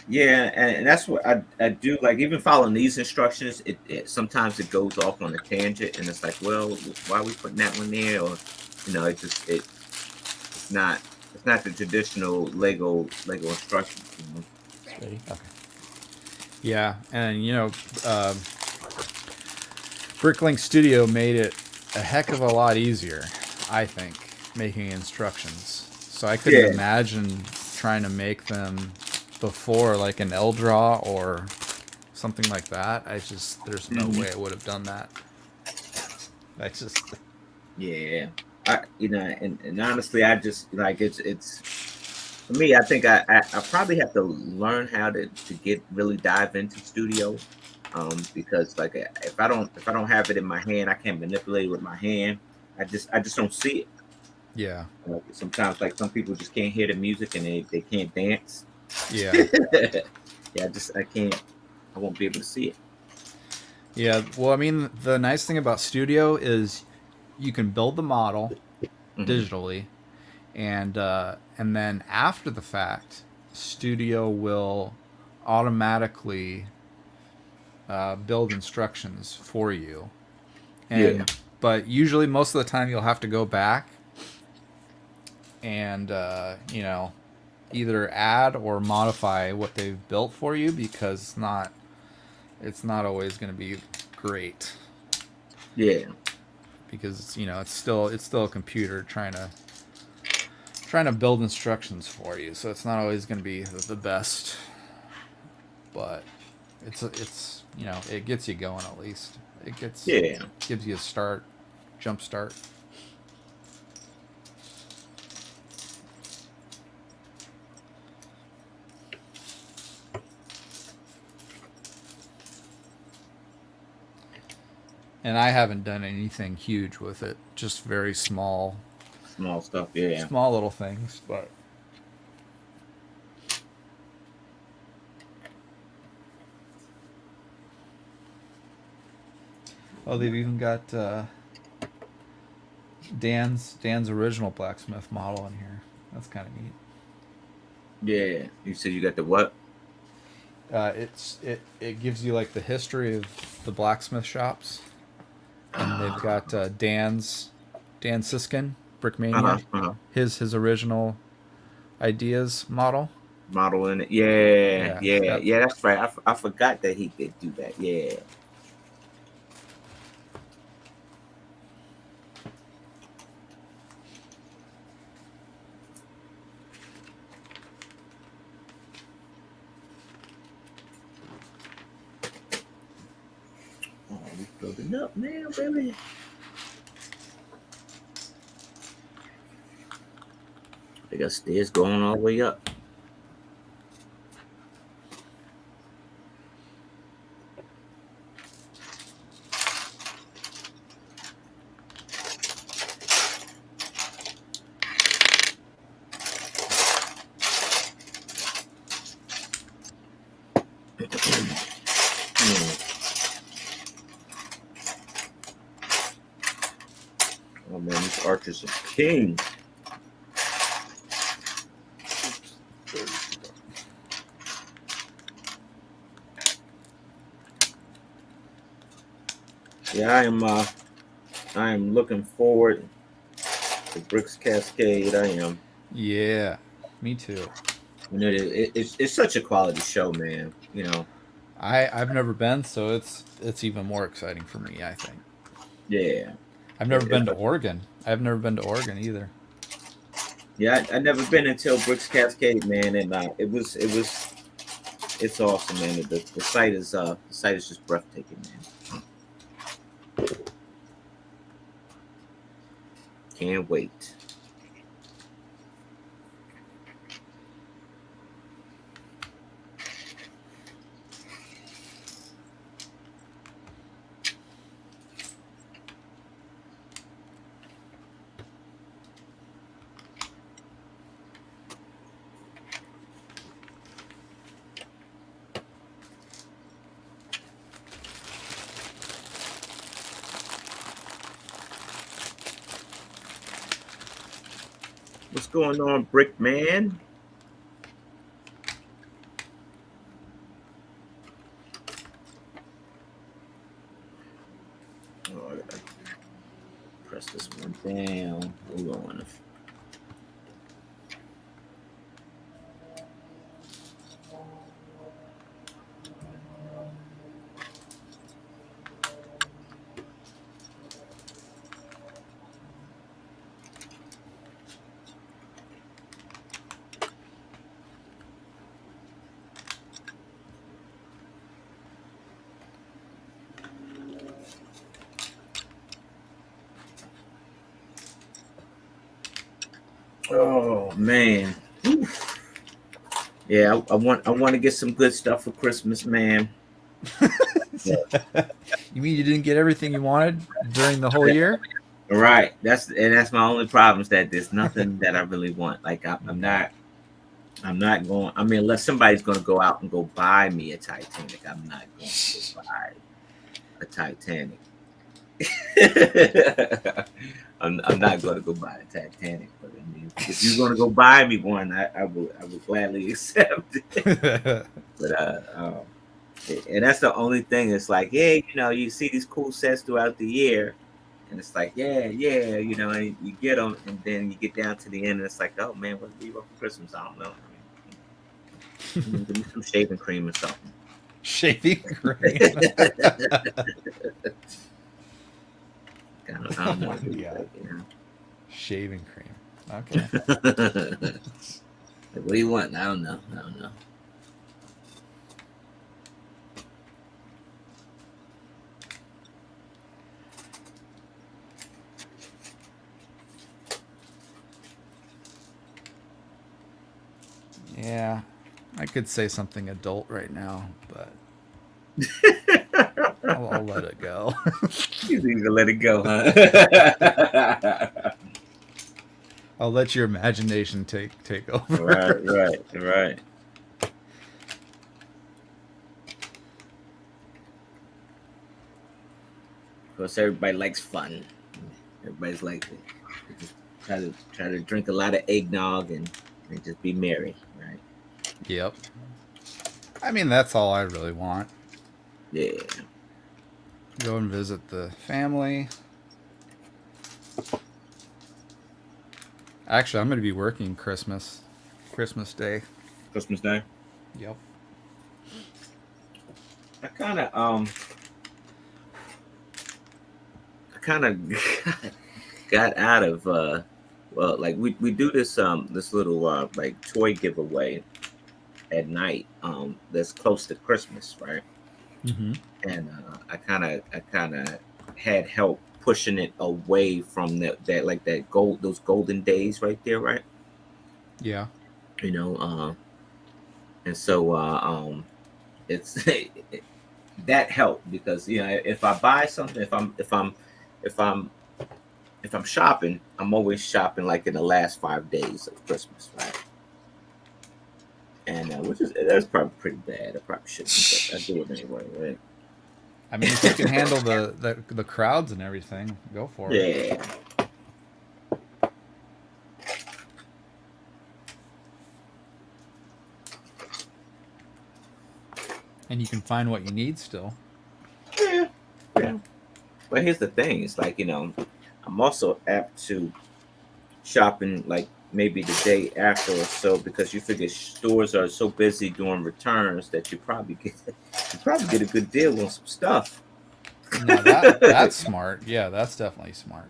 yeah, and that's what I do. Like even following these instructions, it sometimes it goes off on a tangent, and it's like, well, why are we putting that one there? Or you know, it's not it's not the traditional Lego instructions. You know? Ready? Okay. Yeah, and you know, Bricklink Studio made it a heck of a lot easier, I think, making instructions. So I couldn't Yeah. imagine trying to make them before, like an L draw or something like that. There's no Mhm. way I would have done that. I just, Yeah, and honestly, I just like it's for me. I think I probably have to learn how to get really dive into studio, because like if I don't have it in my hand, I can't manipulate it with my hand. I just don't see it. yeah, Sometimes like some people just can't hear the music and they can't dance. yeah, Yeah, I can't. I won't be able to see it. yeah. Well, I mean, the nice thing about Studio is you can build the model Hmm. digitally, and then after the fact, Studio will automatically build instructions for you. Yeah. And but usually most of the time you'll have to go back and you know, either add or modify what they've built for you because it's not always going to be great Yeah. because you know it's still a computer trying to build instructions for you, so it's not always going to be the best, but it's you know, it gets you going at least. Yeah. Gives you a start, jump start. And I haven't done anything huge with it, just very Small stuff. Yeah. small little things. But oh, they've even got Dan's original blacksmith model in here. That's kind of neat. Yeah. You said you got the what? It gives you like the history of the blacksmith shops, and they've got Dan Siskin. Brickmania. Uh-huh. His original ideas model. Model in it. Yeah, Yeah, yeah, that yeah. That's right. I forgot that he did do that. Yeah. Oh, we building up now, baby. They got stairs going all the way up. Hmm. Oh man, these archers are king. Yeah, I am looking forward to Bricks Cascade. I am. yeah, me too. You know, it's such a quality show, man. You know. I've never been, so it's even more exciting for me. I think Yeah. I've never been It's to like, Oregon. I've never been to Oregon either. yeah, I never been until Bricks Cascade, man, and it's awesome, man. The site is just breathtaking, man. Can't wait. What's going on, Brick Man? Oh, I gotta press this one down. Hold on. Oh man. Oof. Yeah, I want to get some good stuff for Christmas, man. Yeah. You mean you didn't get everything you wanted during the whole year? Right. That's my only problem is that there's nothing that I really want. Like Yeah. I'm not going. I mean, unless somebody's going to go out and go buy me a Titanic, I'm not going to go buy a Titanic. I'm not going to go buy a Titanic, but I mean, if you're going to go buy me one, I will gladly accept it. But and that's the only thing. It's like, yeah, you know, you see these cool sets throughout the year, and it's like, yeah, yeah, you know, and you get them, and then you get down to the end, and it's like, oh man, what do you want for Christmas? I don't know. Give me some shaving cream or something. Shaving cream. I don't know. Oh my god. Shaving cream. Okay. Like, what do you want? I don't know. I don't know. Yeah. I could say something adult right now, but I'll let it go. You need to let it go, huh? I'll let your imagination take over. Right, right, right. Of course, everybody likes fun. Everybody's like, just try to drink a lot of eggnog and just be merry, right? Yep. I mean, that's all I really want. Yeah. Go and visit the family. Actually, I'm going to be working Christmas Day. Christmas Day. Yep. I kind of I kind of got out of well, like we do this little like toy giveaway at night that's close to Christmas, right? Mm-hmm. And I kind of had help pushing it away from that like that gold those golden days right there, right? Yeah. You know, and so it's that helped because you know if I buy something, if I'm if I'm shopping, I'm always shopping like in the last 5 days of Christmas, right? And which is that's probably pretty bad. I probably shouldn't, but I do it anyway, right? I mean, if you can handle the crowds and everything, go for it. Yeah. And you can find what you need still. Yeah. Yeah. But here's the thing: it's like I'm also apt to shopping like maybe the day after or so because you figure stores are so busy doing returns that you probably get a good deal on some stuff. Now that's smart. Yeah, that's definitely smart.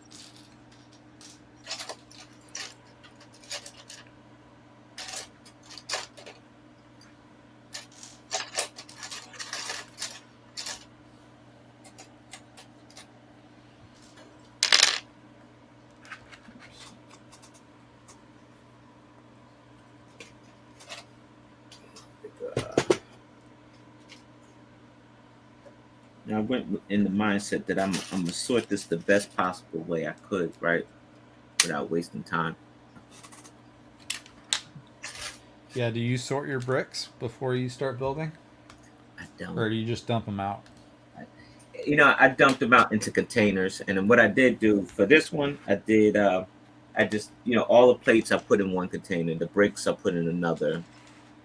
Now I went in the mindset that I'm gonna sort this the best possible way I could, right, without wasting time. Yeah, do you sort your bricks before you start building? I Or don't. do you just dump them out? I dumped them out into containers, and then what I did do for this one, I just all the plates I put in one container, the bricks I put in another,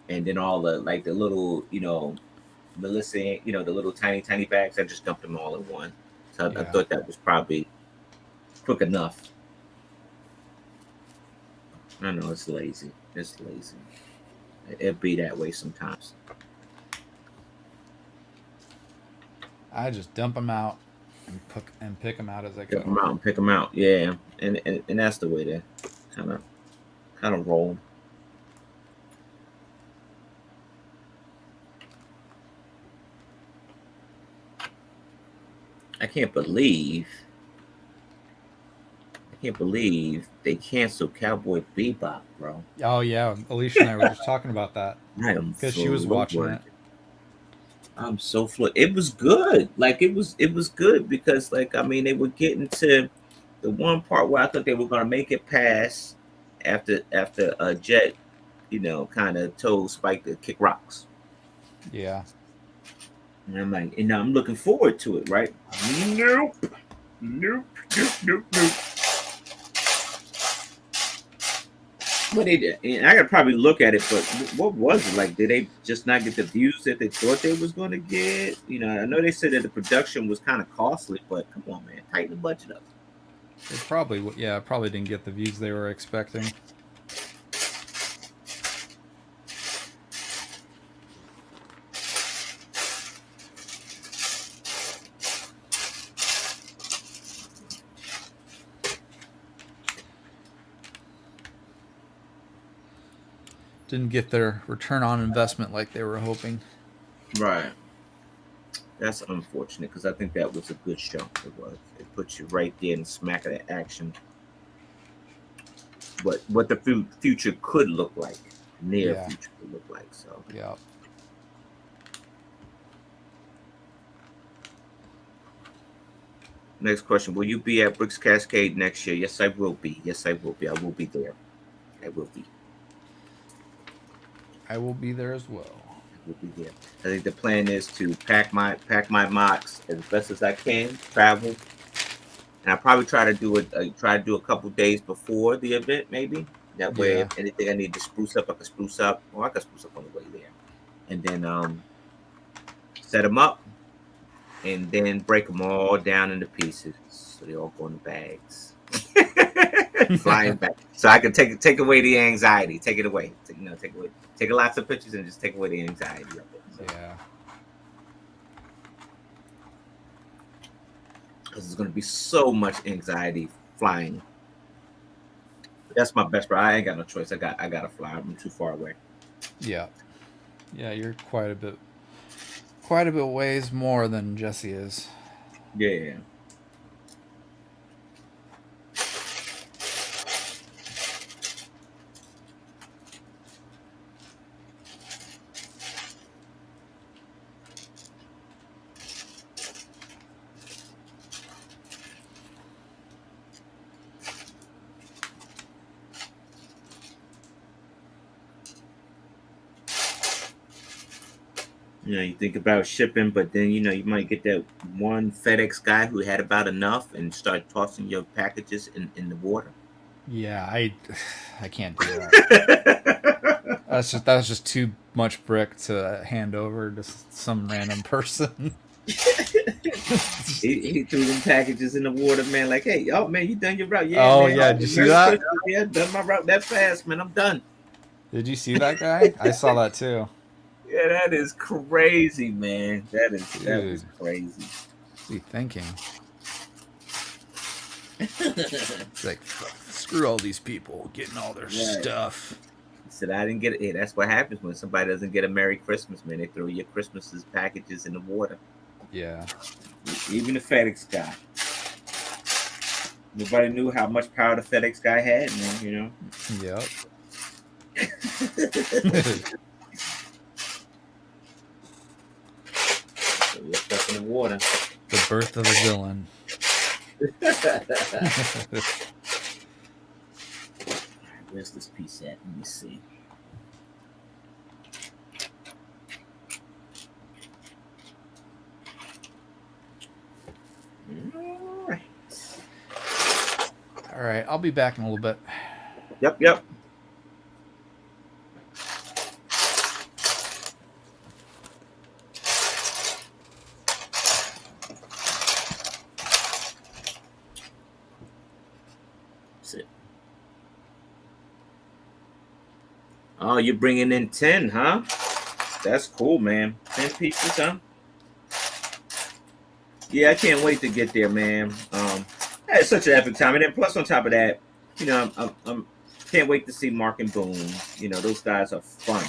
and then all the like the little Melissa, the little tiny bags, I just dumped them all in one. So I Yeah. thought that was probably quick enough. I know it's lazy. It's lazy. It'd be that way sometimes. I just dump them out and pick them out as I Pick go. them out and pick them out. Yeah, and that's the way to kind of kind of roll. I can't believe I can't believe they canceled Cowboy Bebop, bro. Oh yeah, Alicia and I were just talking about that I am because she was watching floored. it. I'm so floored. It was good. Like it was good because like I mean they were getting to the one part where I thought they were gonna make it past after Jet, kind of told Spike to kick rocks. Yeah. And I'm like, and I'm looking forward to it, right? Nope. Nope. Nope. Nope. Nope. But they did. And I could probably look at it, but what was it like? Did they just not get the views that they thought they was going to get? I know they said that the production was kind of costly, but come on, man, tighten the budget up. It probably didn't get the views they were expecting. Didn't get their return on investment like they were hoping. Right. That's unfortunate because I think that was a good show. It was. It puts you right there in the smack of the action. What the future could look like, near Yeah. future could look like. So Yeah. next question: will you be at Bricks Cascade next year? Yes, I will be. Yes, I will be. I will be there. I will be. I will be there as well. I will be there. I think the plan is to pack my mocks as best as I can. Travel, and I probably try to do a couple days before the event, maybe. That way, Yeah. if anything I need to spruce up, I can spruce up, or I can spruce up on the way there, and then set them up, and then break them all down into pieces so they all go in the bags. flying back, so I can take away the anxiety, take it away, take away, take lots of pictures and just take away the anxiety of it. So. Yeah. Because there's going to be so much anxiety flying. That's my best, bro. I ain't got no choice. I gotta fly. I'm too far away. Yeah. Yeah, you're quite a bit ways more than Jesse is. Yeah. You think about shipping, but then you might get that one FedEx guy who had about enough and start tossing your packages in the water. Yeah, I can't do that. That's just too much brick to hand over to some random person. he threw them packages in the water, man. Like, hey, oh man, you done your route? Yeah, Oh man. yeah, did you see that? Yeah, done my route that fast, man. I'm done. Did you see that guy? I saw that too. Yeah, that is crazy, man. That was crazy. What's he thinking? It's like, screw all these people getting all their stuff. He said, I didn't get it. Hey, that's what happens when somebody doesn't get a Merry Christmas, man. They throw your Christmas's packages in the water. Yeah. Even the FedEx guy. Nobody knew how much power the FedEx guy had, man, Yep. So you're stuck in the water. The birth of a villain. Where's this piece at? Let me see. All right, I'll be back in a little bit. Yep. Oh, you're bringing in 10, huh? That's cool, man. 10 pieces, huh? Yeah, I can't wait to get there, man. It's such an epic time, and then plus on top of that, I'm can't wait to see Mark and Boone. Those guys are fun.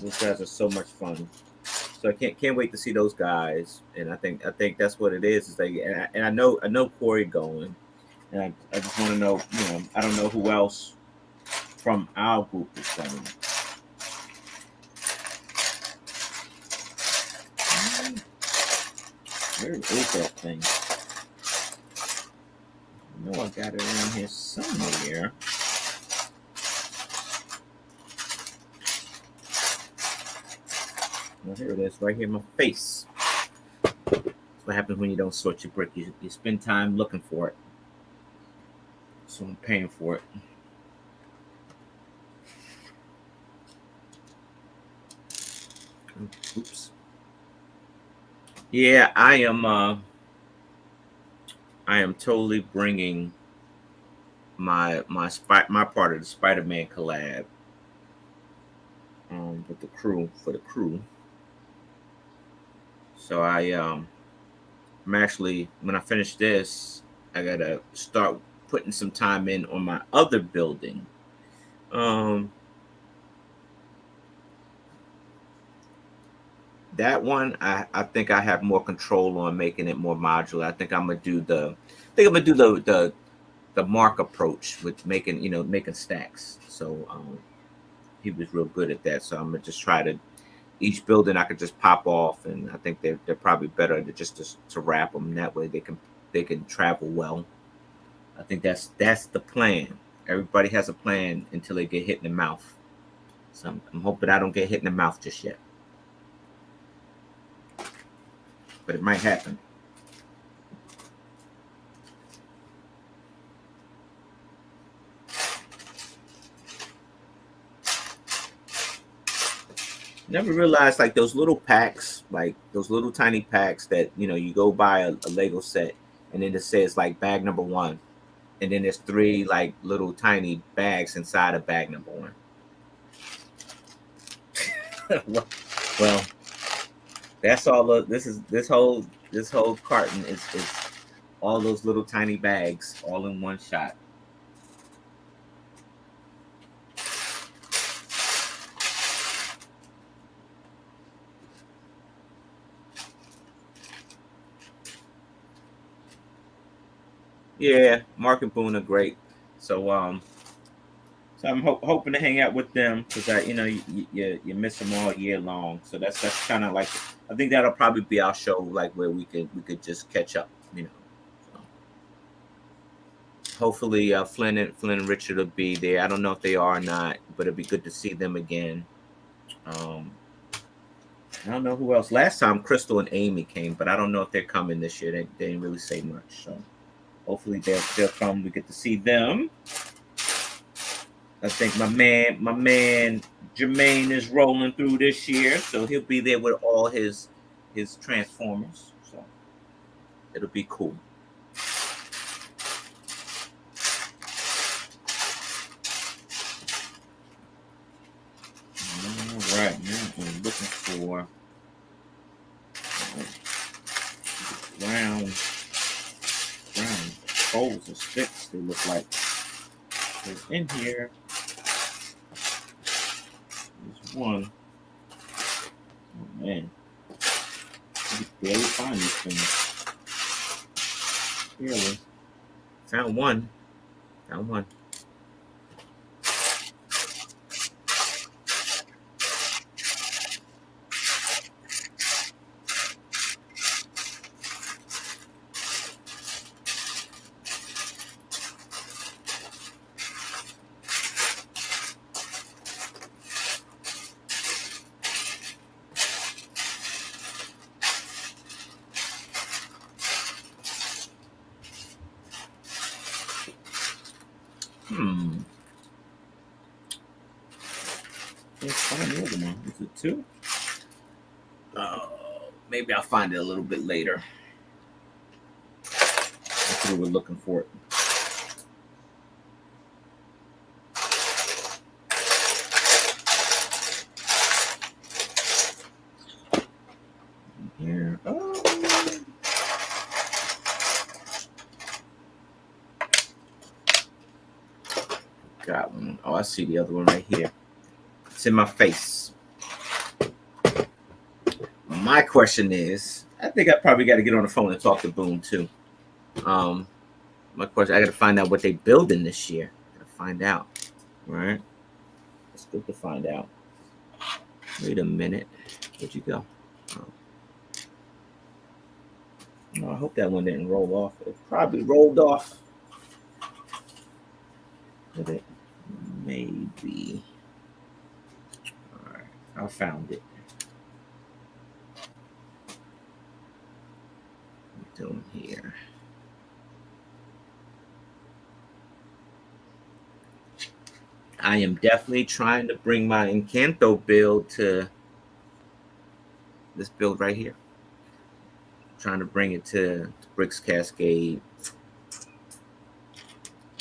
Those guys are so much fun. So I can't wait to see those guys, and I think that's what it is. Is like, and I know Corey going, and I just want to know, I don't know who else from our group is coming. Where is that thing? I know I got it around here somewhere. Well, here it is, right here in my face. That's what happens when you don't sort your brick. You spend time looking for it. So I'm paying for it. Oops. Yeah, I am totally bringing my part of the Spider-Man collab with the crew for the crew. So I'm actually, when I finish this, I gotta start putting some time in on my other building. That one, I think I have more control on making it more modular. I think I'm gonna do the Mark approach with making stacks. So he was real good at that. So I'm gonna just try to each building I could just pop off, and I think they're probably better to wrap them that way. They can travel well. I think that's the plan. Everybody has a plan until they get hit in the mouth. So I'm hoping I don't get hit in the mouth just yet. But it might happen. Never realized like those little packs, like those little tiny packs that you go buy a Lego set and then it says like bag number 1. and then there's 3 like little tiny bags inside of bag number 1. Well, that's all. This whole carton is all those little tiny bags all in one shot. Yeah, Mark and Boone are great. So I'm hoping to hang out with them because you miss them all year long. So that's kind of like, I think that'll probably be our show, like where we could just catch up. So hopefully Flynn and Richard will be there. I don't know if they are or not, but it'd be good to see them again. Um, I don't know who else. Last time Crystal and Amy came, but I don't know if they're coming this year. They didn't really say much. So hopefully they'll come. We get to see them. I think my man Jermaine is rolling through this year, so he'll be there with all his Transformers. So it'll be cool. All right, now I'm looking for round poles or sticks. They look like they're in here. There's one. Oh man, you barely find these things. Barely. Found one. Found one. Can't find the other one. Is it 2? Oh, maybe I'll find it a little bit later. That's what we're looking for. Here. Oh. Got one. Oh, I see the other one right here. It's in my face. My question is, I think I probably got to get on the phone and talk to Boone too. My question, I got to find out what they building this year. Got to find out. All right. It's good to find out. Wait a minute. Where'd you go? Oh, I hope that one didn't roll off. It probably rolled off. Did it? Maybe. All right. I found it. What are we doing here? I am definitely trying to bring my Encanto build to this build right here. Trying to bring it to Bricks Cascade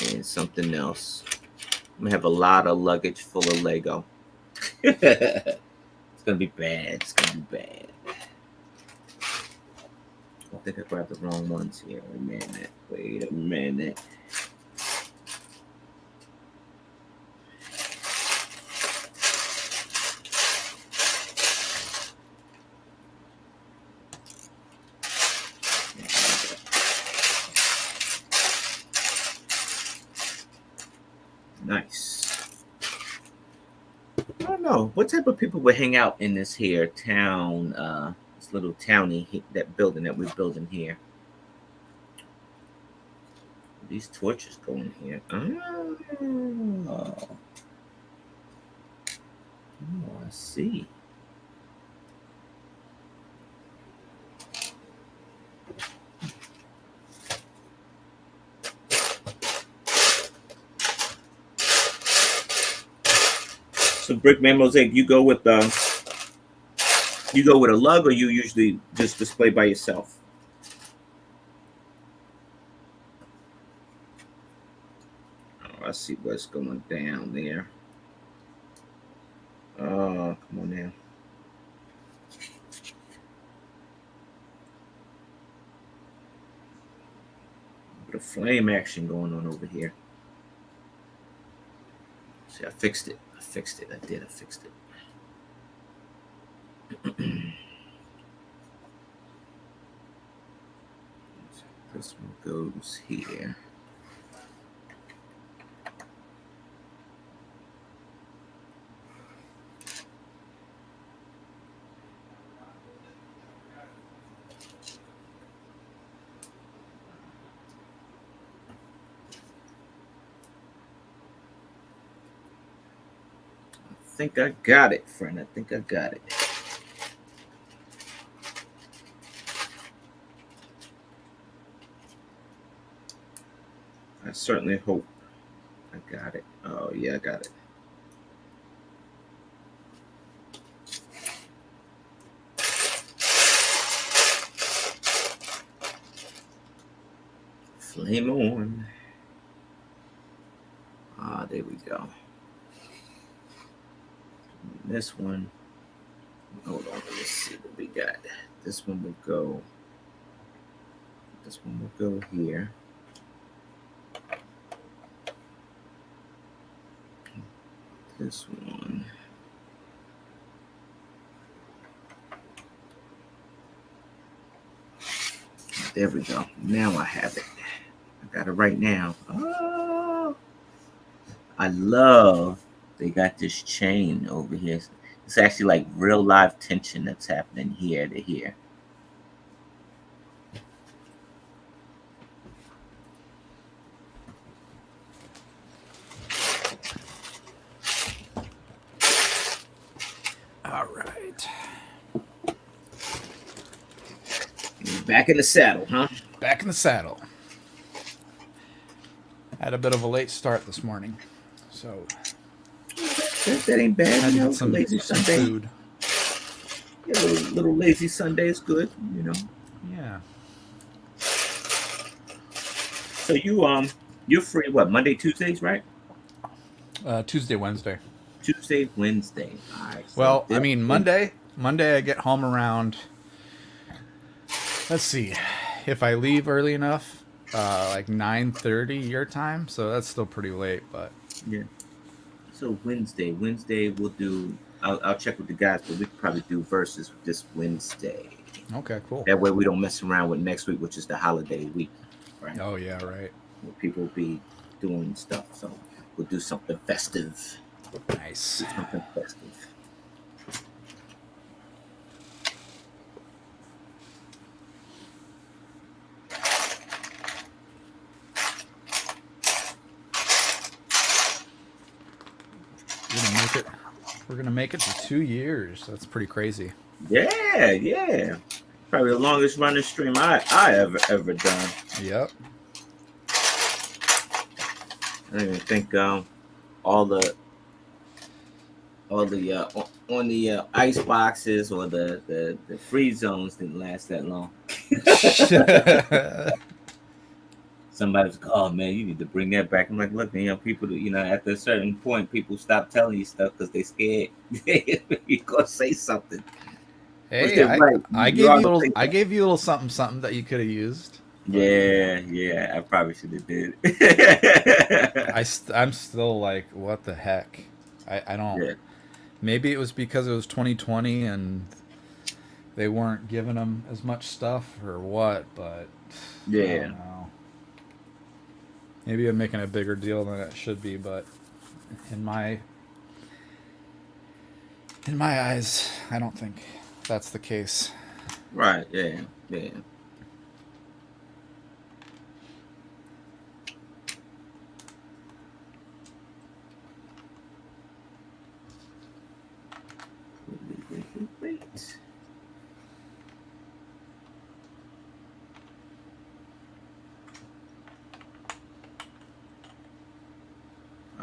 and something else. I'm gonna have a lot of luggage full of Lego. It's gonna be bad. It's gonna be bad. I think I grabbed the wrong ones here. Wait a minute. Nice. I don't know what type of people would hang out in this here town, this little townie, that building that we're building here. These torches go in here. Oh, I see. So Brickman Mosaic, you go with a lug, or you usually just display by yourself? see what's going down there. Oh, come on now. Bit of flame action going on over here. See, I fixed it. I fixed it. I did. I fixed it. This one goes here. I think I got it, friend. I think I got it. I certainly hope I got it. Oh, yeah, I got it. Flame on. Ah, there we go. This one, hold on, let's see what we got. This one will go. This one will go here. This one. There we go. Now I have it. I got it right now. Oh, I love they got this chain over here. It's actually like real live tension that's happening here to here. All right. Back in the saddle, huh? Back in the saddle. Had a bit of a late start this morning, so that ain't bad. had You to know, get some lazy Sunday. food. Yeah, little lazy Sunday is good. You know. Yeah. So you're free what, Monday, Tuesdays, right? Tuesday, Wednesday. Tuesday, Wednesday. All right. So Well, I mean Monday I get home around. Let's see, if I leave early enough, like 9:30 your time, so that's still pretty late, but yeah. So Wednesday we'll do. I'll check with the guys, but we could probably do verses this Wednesday. okay, cool. That way we don't mess around with next week, which is the holiday week, right? Oh yeah, right. Where people will be doing stuff. So we'll do something festive. Nice. Do something festive. We're gonna make it to 2 years. That's pretty crazy. Yeah. Probably the longest running stream I ever done. Yep. I don't even think all the on the ice boxes or the free zones didn't last that long. Somebody was like, "Oh man, you need to bring that back." I'm like, "Look, people, after a certain point, people stop telling you stuff because they scared you're gonna say something." Hey, I gave you a little something that you could have used. Yeah, I probably should have did. I'm still like, what the heck? I don't. Yeah. Maybe it was because it was 2020 and they weren't giving them as much stuff or what, but yeah. I don't know. Maybe I'm making a bigger deal than it should be, but in my eyes, I don't think that's the case. Right, yeah. Wait.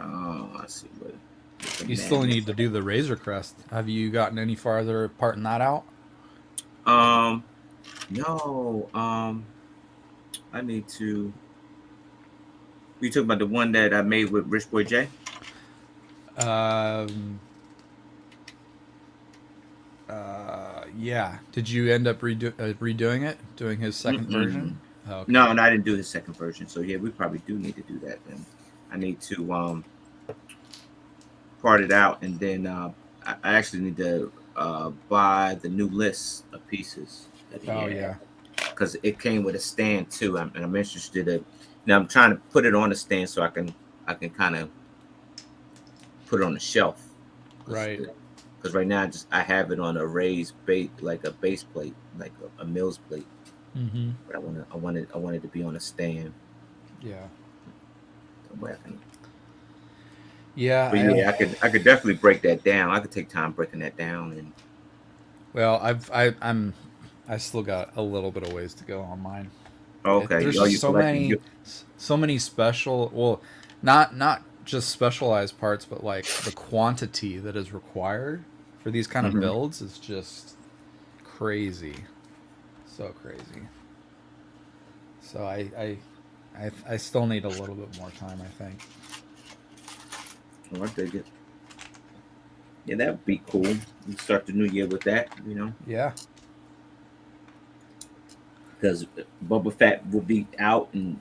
Oh, I see what. You still need to do the Razor Crest. Have you gotten any farther parting that out? No. I need to. You talking about the one that I made with Rich Boy J? Um, yeah. Did you end up redoing it, doing his second version? Mm-mm. Oh, okay. No, and I didn't do the second version. So yeah, we probably do need to do that then. I need to part it out, and then I actually need to buy the new list of pieces that he Oh had yeah. because it came with a stand too, and I'm interested in. Now I'm trying to put it on a stand so I can kind of put it on the shelf Right. because right now I have it on a raised base like a base plate like a mill's plate, Mm-hmm. but I wanted to be on a stand Yeah. where I can. Yeah. But yeah, I could definitely break that down. I could take time breaking that down and Well, I still got a little bit of ways to go on mine. okay. There's Oh, just you collecting you. so many special. Well, not just specialized parts, but like the quantity that is required for these kind of Hmm. builds is just crazy, so crazy. So I still need a little bit more time. I think. Oh, I dig it. Yeah, that would be cool. You start the new year with that, Yeah. because Boba Fett will be out, and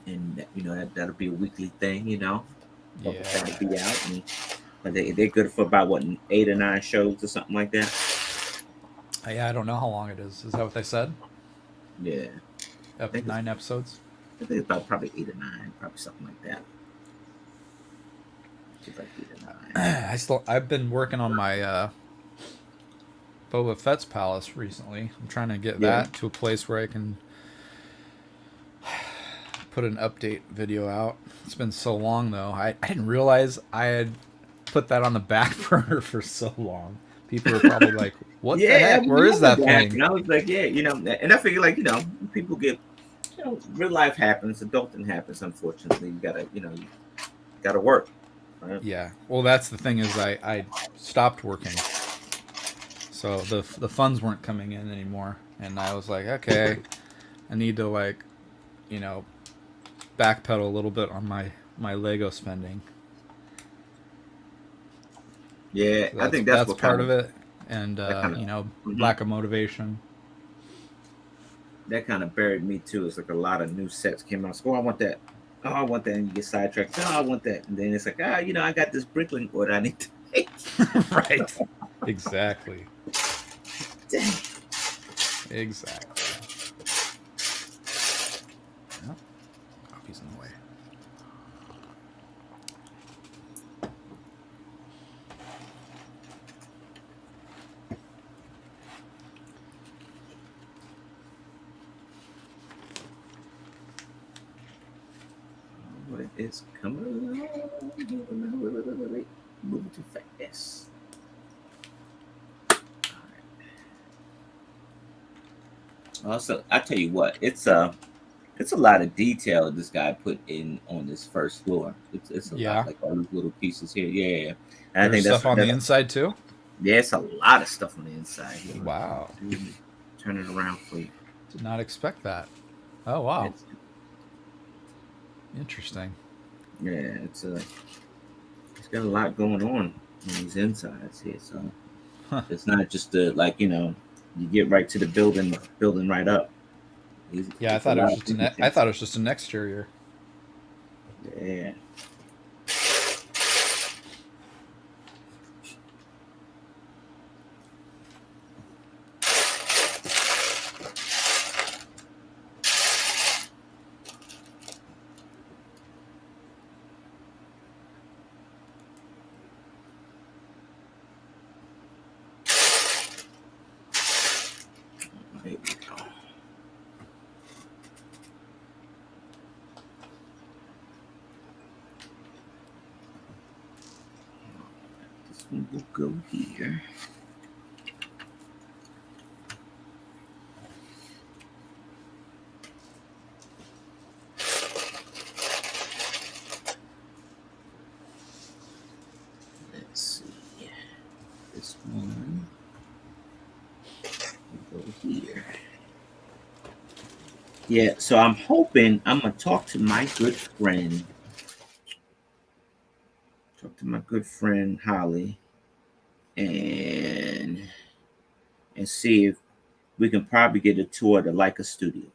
that'll be a weekly thing. Boba Yeah. Fett will be out, and but they're good for about what 8 or 9 shows or something like that. Yeah. I don't know how long it is. Is that what they said? Yeah, I think it's 9 episodes. I think it's about probably 8 or 9, probably something like that. It's like 8 or 9. I've been working on my Boba Fett's palace recently. I'm trying to get Yeah. that to a place where I can put an update video out. It's been so long though. I didn't realize I had put that on the back burner for so long. People are probably like, "What the Yeah, I heck? mean, Where is that that thing?" happened. I was like, yeah, and I figure people get, real life happens, adulting happens. Unfortunately, you gotta work. Right? Yeah. Well, that's the thing is I stopped working, so the funds weren't coming in anymore, and I was like, okay, I need to like, you know, backpedal a little bit on my Lego spending. Yeah, So I that's think that's that's what part kind of of it, and that kind of mhm, lack of motivation. that kind of buried me too. It's like a lot of new sets came out. So, oh, I want that. Oh, I want that, and you get sidetracked. Oh, I want that, and then it's like, I got this brickling order I need to make. Right. Exactly. Dang. Exactly. Oh, coffee's in the way. What is coming along? Wait. Moving too fast. Also, I tell you what, it's a lot of detail this guy put in on this first floor. It's a lot, Yeah. like all these little pieces here. Yeah. And I There's think that's stuff on the that's inside too. yeah, it's a lot of stuff on the inside here. Wow. Let me turn it around for you. Did not expect that. Oh wow. It's Interesting. yeah, it's got a lot going on these insides here. So Huh. it's not just you get right to the building right up. Yeah, It's a lot of I thought detail. it was just an exterior. Yeah. There we go. This one will go here. Let's see. This one will go here. Yeah, so I'm hoping I'm gonna talk to my good friend talk to my good friend Holly and see if we can probably get a tour of the Leica Studios.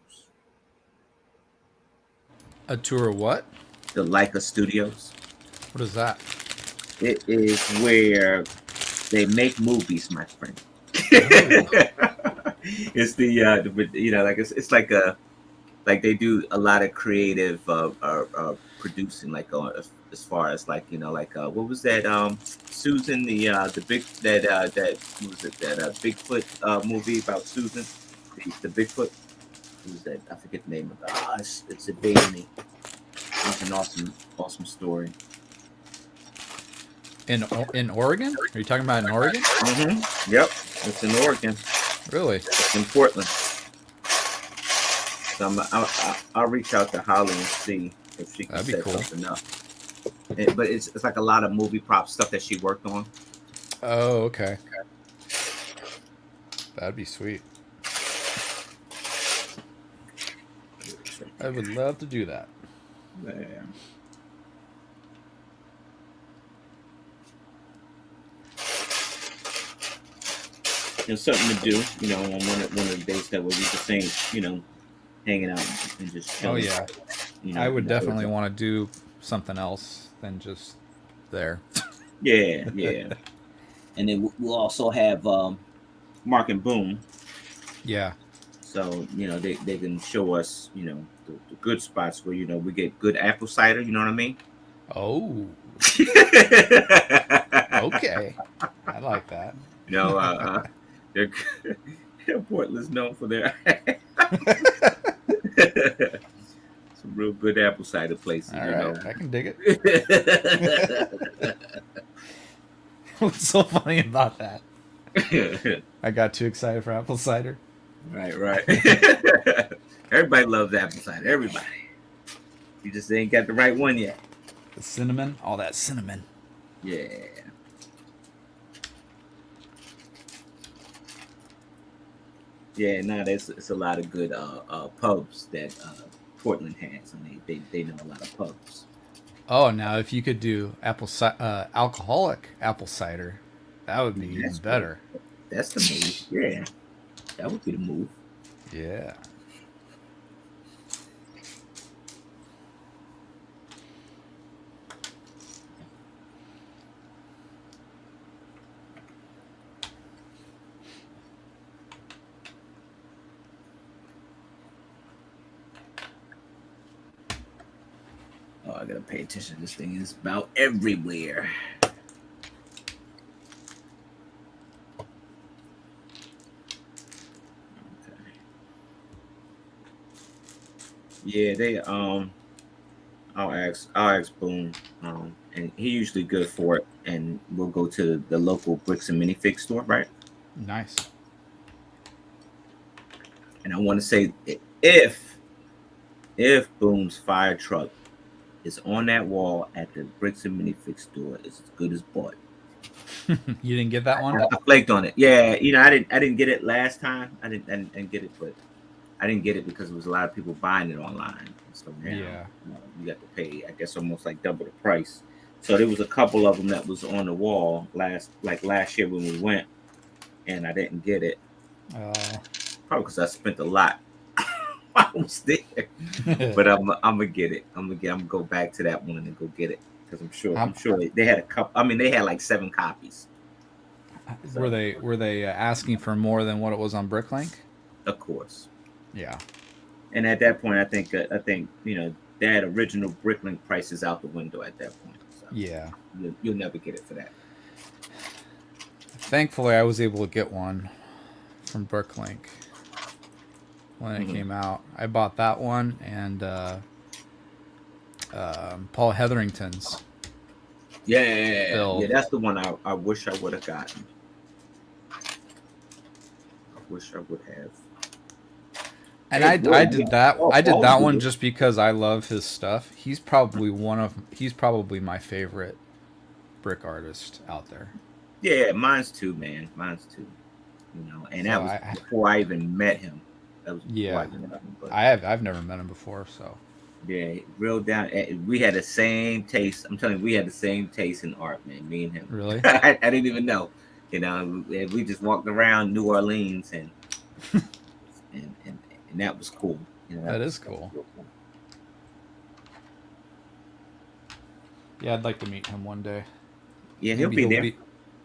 A tour of what? The Leica Studios. What is that? It is where they make movies, my friend. Oh. It's like it's like a like they do a lot of creative producing, like as far as like like what was that Susan, the big that what was it, that Bigfoot movie about Susan, the Bigfoot. What was that? I forget the name of it. It's evading me. It's an awesome story. In Oregon? Are you talking about in Oregon? Mm-hmm. Yep, it's in Oregon. Really? It's in Portland. So I'll reach out to Holly and see if she can That'd be set cool. something up. But it's like a lot of movie prop stuff that she worked on. Oh, okay. That'd be sweet. I would love to do that. Yeah. There's something to do, on one of the days that we were just saying, hanging out and just Oh chilling. yeah. I would definitely want to do something else than just there. Yeah. And then we'll also have Mark and Boom. Yeah. So, they can show us, the good spots where, we get good apple cider, you know what I mean? Oh. Okay. I like that. They're Portland's known for their some real good apple cider places, All right. I can dig it. What's so funny about that? I got too excited for apple cider. Right. Everybody loves apple cider. Everybody. You just ain't got the right one yet. The cinnamon, all that cinnamon. Yeah. Yeah, no, it's a lot of good pubs that Portland has, and they know a lot of pubs. Oh, now if you could do alcoholic apple cider, that would be even better. Good. That's the move. Yeah, that would be the move. Yeah. Oh, I gotta pay attention. This thing is about everywhere. Okay. Yeah, they I'll ask Boone, and he usually good for it, and we'll go to the local bricks and minifig store, right? Nice. And I want to say if Boone's fire truck is on that wall at the bricks and minifig store, it's as good as bought. You didn't get that one? I flaked on it. Yeah, I didn't get it last time. I didn't get it, but I didn't get it because there was a lot of people buying it online. So now, Yeah. you got to pay, I guess, almost like double the price. So there was a couple of them that was on the wall last year when we went, and I didn't get it. Probably because I spent a lot. I was there, but I'm gonna get it. I'm gonna go back to that one and go get it because I'm sure they had a couple. I mean, they had like 7 copies. So, were they asking for more than what it was on Bricklink? Of course. Yeah. And at that point, I think that original Bricklink price is out the window at that point. So yeah. You'll never get it for that. Thankfully, I was able to get one from Bricklink when it came out. I bought that one and Paul Hetherington's. Yeah, that's the one I wish I would have gotten. I wish I would have. And I did that. I did that one just because I love his stuff. He's probably my favorite brick artist out there. Yeah, mine's too, man. Mine's too. And that was before I even met him. That was before I even met him. But I've never met him before, so Yeah, real down. We had the same taste. I'm telling you, we had the same taste in art, man. Me and him. Really? I didn't even know. We just walked around New Orleans, and that was cool. That is that was cool. real cool. Yeah, I'd like to meet him one day. Yeah, he'll Maybe be there.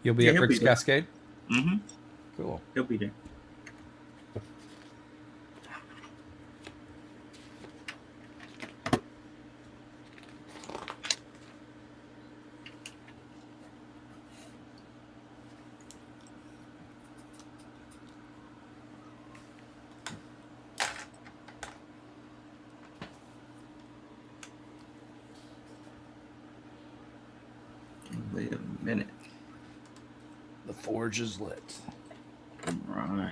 he'll be Yeah, at he'll be Bricks there. Cascade. Mm-hmm. Cool. He'll be there. Wait a minute. The forge is lit. Right.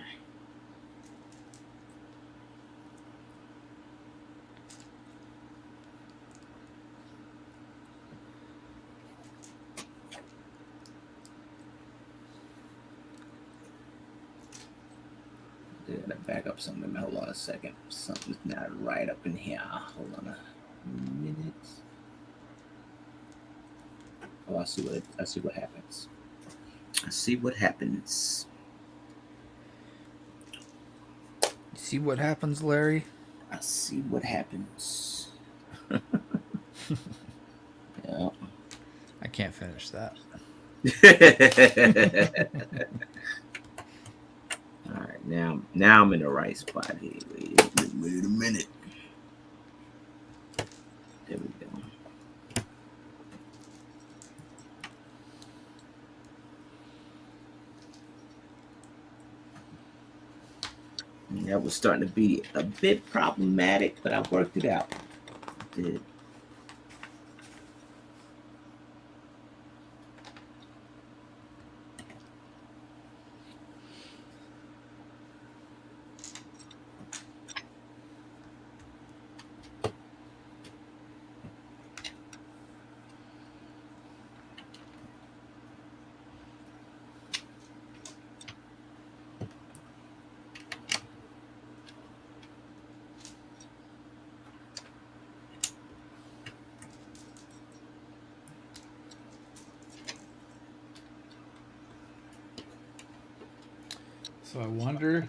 I gotta back up something. Hold on a second. Something's not right up in here. Hold on a minute. Oh, I see what happens. I see what happens. See what happens, Larry? I see what happens. Yeah. I can't finish that. All right, now I'm in the right spot here. Wait a minute. There we go. And that was starting to be a bit problematic, but I worked it out. I did. So I wonder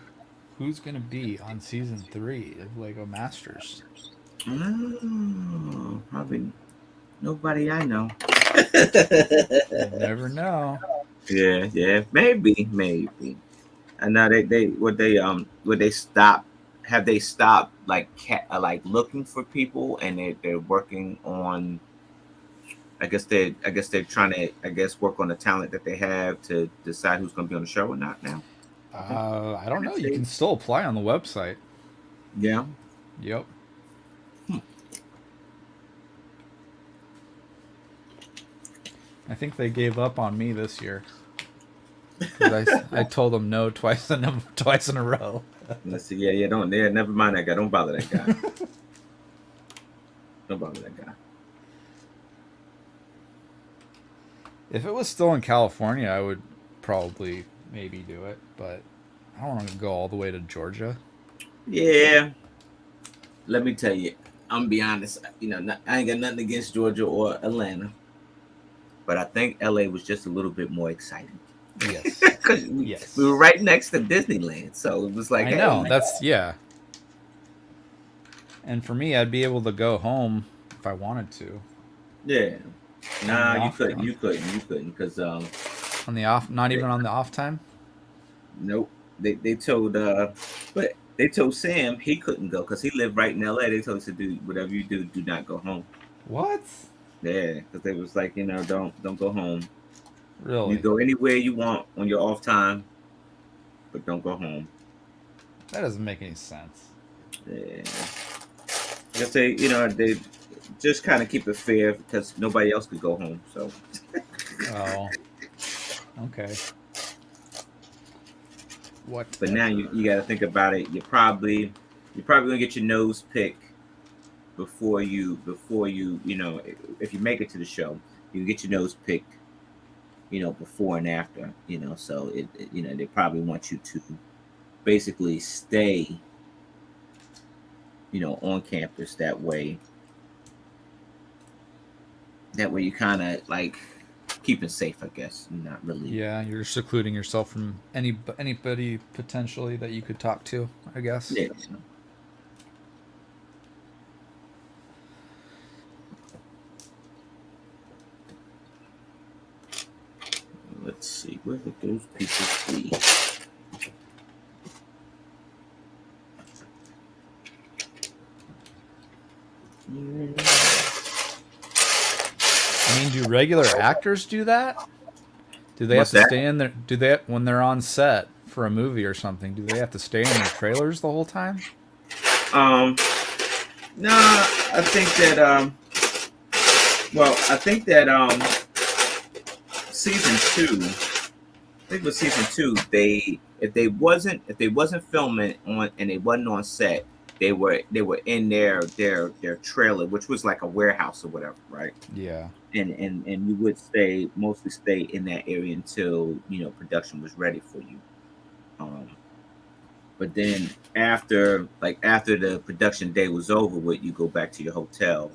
who's going to be on season 3 of Lego Masters. Oh, probably nobody I know. You never know. Yeah, maybe. I know would they stop? Have they stopped like looking for people and they're working on? I guess they're trying to work on the talent that they have to decide who's going to be on the show or not now. I think I don't know. next You can stage. still apply on the website. Yeah. Yep. Hmm. I think they gave up on me this year. 'Cause I told them no twice in a row. Let's see. Yeah. Don't. Yeah. Never mind that guy. Don't bother that guy. Don't bother that guy. If it was still in California, I would probably maybe do it, but I don't want to go all the way to Georgia. Yeah. Let me tell you. I'm gonna be honest. I ain't got nothing against Georgia or Atlanta, but I think LA was just a little bit more exciting. Yes. Because Yes. we were right next to Disneyland, so it was like, I hey, know. man. That's yeah. And for me, I'd be able to go home if I wanted to. Yeah. On Nah, the you off couldn't. You couldn't, because on the off, not they, even on the off time. nope. They told but they told Sam he couldn't go because he lived right in LA. They told us to do whatever you do not go home. What? Yeah, because they was like, don't go home. You Really? go anywhere you want on your off time, but don't go home. That doesn't make any sense. Yeah. I guess they just kind of keep it fair because nobody else could go home. So, Oh. Okay. What? but now you got to think about it. You're probably gonna get your nose picked before you if you make it to the show, you get your nose picked before and after. So they probably want you to basically stay on campus that way. That way you kind of like keeping safe, I guess. You're not really. Yeah, you're secluding yourself from anybody potentially that you could talk to, I guess. Yeah. Let's see, where did those pieces be? I mean, do regular actors do that? Do they have What's to that? stay in there? Do they, when they're on set for a movie or something, do they have to stay in their trailers the whole time? Um, no, I think that well, I think that season two. I think with season two, they if they wasn't filming on and they wasn't on set, they were in their trailer, which was like a warehouse or whatever, right? Yeah. And you would mostly stay in that area until production was ready for you. Um, but then after the production day was over, with you go back to your hotel.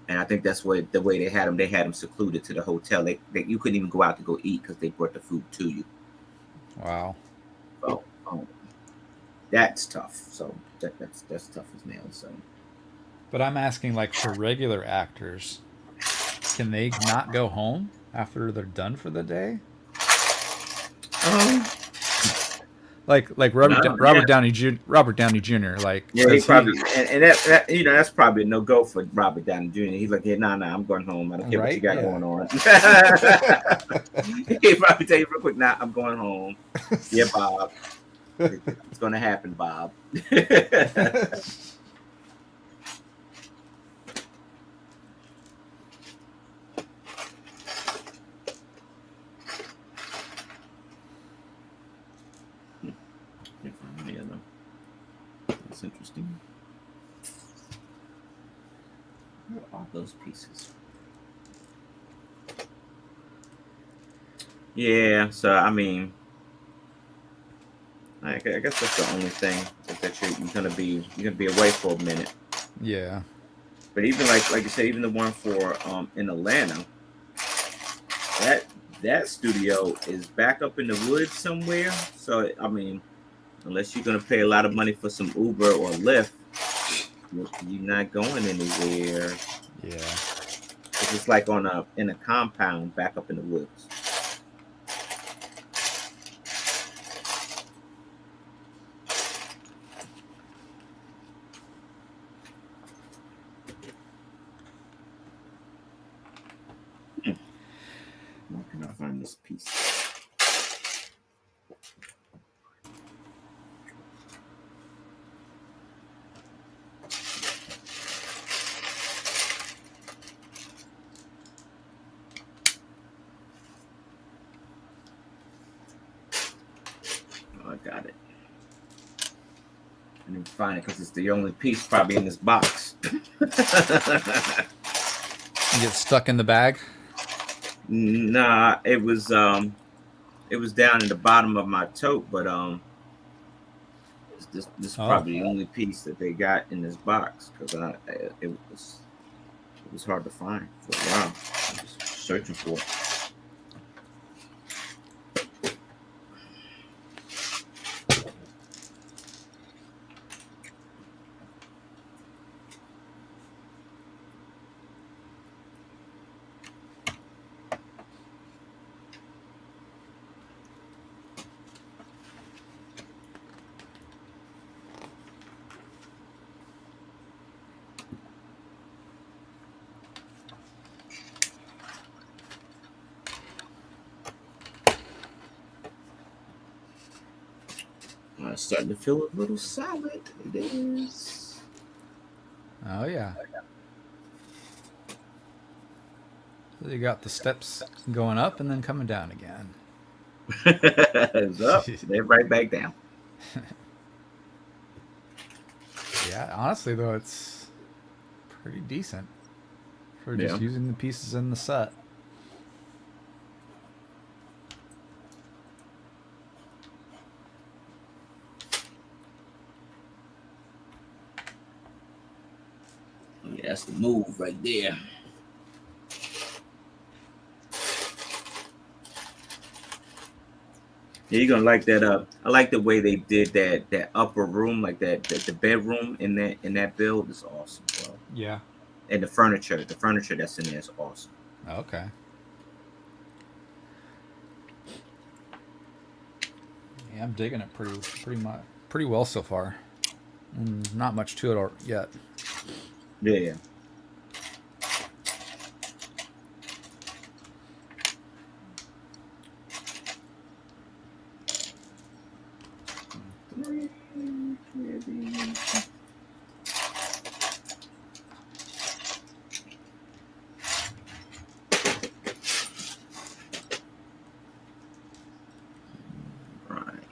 And I think that's what the way they had them. They had them secluded to the hotel. You couldn't even go out to go eat because they brought the food to you. Wow. So that's tough. So that's tough as nails. So But I'm asking, like, for regular actors, can they not go home after they're done for the day? um, Like no, yeah, Robert Downey Jr. Like, yeah, he does he probably and that that's probably a no go for Robert Downey Jr. He's like, yeah, nah, I'm going home. I don't care what you right? got Yeah. going on. He probably tell you real quick, nah, I'm going home. Yeah, Bob, it's gonna happen, Bob. Yeah, no. That's interesting. Where are those pieces? Yeah, so I mean, I guess that's the only thing is that you're gonna be away for a minute. Yeah. But even like you said, even the one for in Atlanta, that that studio is back up in the woods somewhere. So I mean, unless you're gonna pay a lot of money for some Uber or Lyft, you're not going anywhere. Yeah. It's just like in a compound back up in the woods. Where can I find this piece? Oh, I got it. I didn't find it because it's the only piece probably in this box. You get stuck in the bag. Nah, it was down in the bottom of my tote, but this is Oh. probably the only piece that they got in this box because it was hard to find for a while. I was searching for it. It's starting to feel a little solid. It is. Oh yeah. So you got the steps going up and then coming down again. It's up. They're right back down. Yeah, honestly though, it's pretty decent for Yeah. just using the pieces in the set. Yeah, that's the move right there. Yeah, you're gonna like that. I like the way they did that upper room, like the bedroom in that build is awesome, bro. Yeah. And the furniture that's in there is awesome. Okay. Yeah, I'm digging it pretty well so far. Not much to it yet. Yeah, yeah. Right.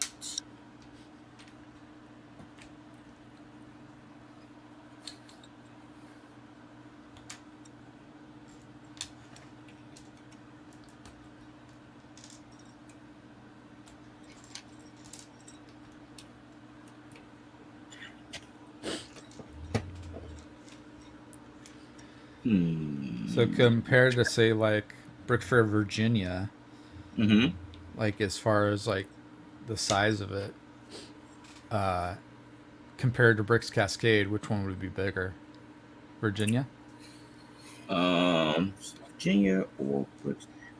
So Hmm. compared to say like Brick Fair, Virginia, Mm-hmm. like as far as like the size of it, uh, compared to Bricks Cascade, which one would be bigger? Virginia? Virginia or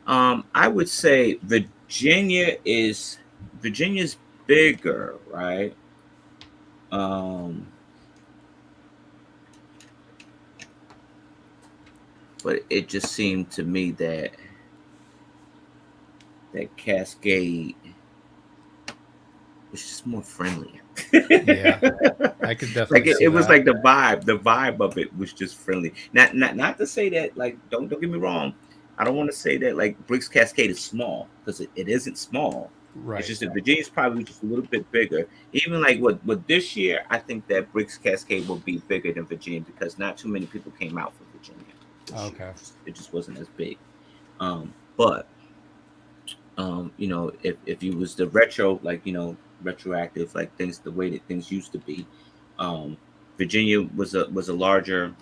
I would say Virginia's bigger, right? Um, but it just seemed to me that Cascade was just more friendly. Yeah, I could Like definitely see it was that. like the vibe of it was just friendly. Not to say that, like, don't get me wrong. I don't want to say that like Bricks Cascade is small, because it isn't small. It's Right. just that Virginia's probably just a little bit bigger. Even like what this year, I think that Bricks Cascade will be bigger than Virginia, because not too many people came out for Virginia this year. Okay. It just wasn't as big. But if you was the retro, like, retroactive, like things, the way that things used to be, um, Virginia was a larger,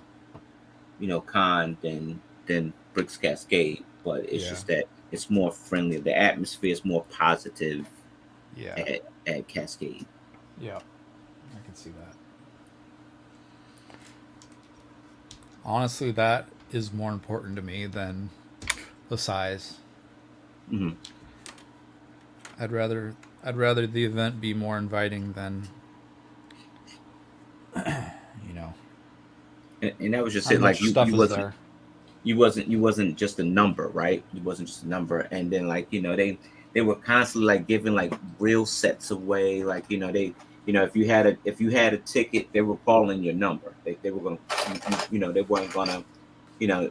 con than Bricks Cascade, but it's Yeah. just that it's more friendly. The atmosphere is more positive Yeah. at Cascade. Yeah. I can see that. Honestly, that is more important to me than the size. Hmm. I'd rather the event be more inviting than you know And that was just how it. Like much you stuff you is wasn't there. you wasn't just a number, right? You wasn't just a number. And then, like, they were constantly like giving like real sets away. Like, if you had a ticket, they were calling your number. They were gonna, they weren't gonna,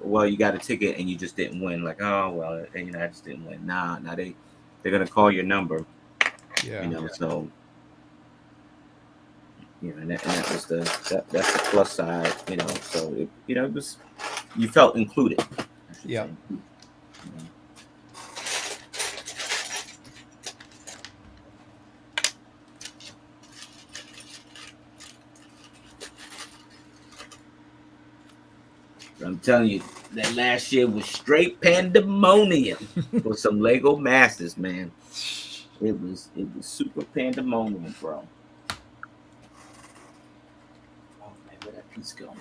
well, you got a ticket and you just didn't win. Like, oh well, I just didn't win. Nah, they're gonna call your number. Yeah. So, and that was that's the plus side. So it was, you felt included, I should say. Yep. I'm telling you, that last year was straight pandemonium for some Lego Masters, man. It was super pandemonium, bro. Oh man, where that piece go?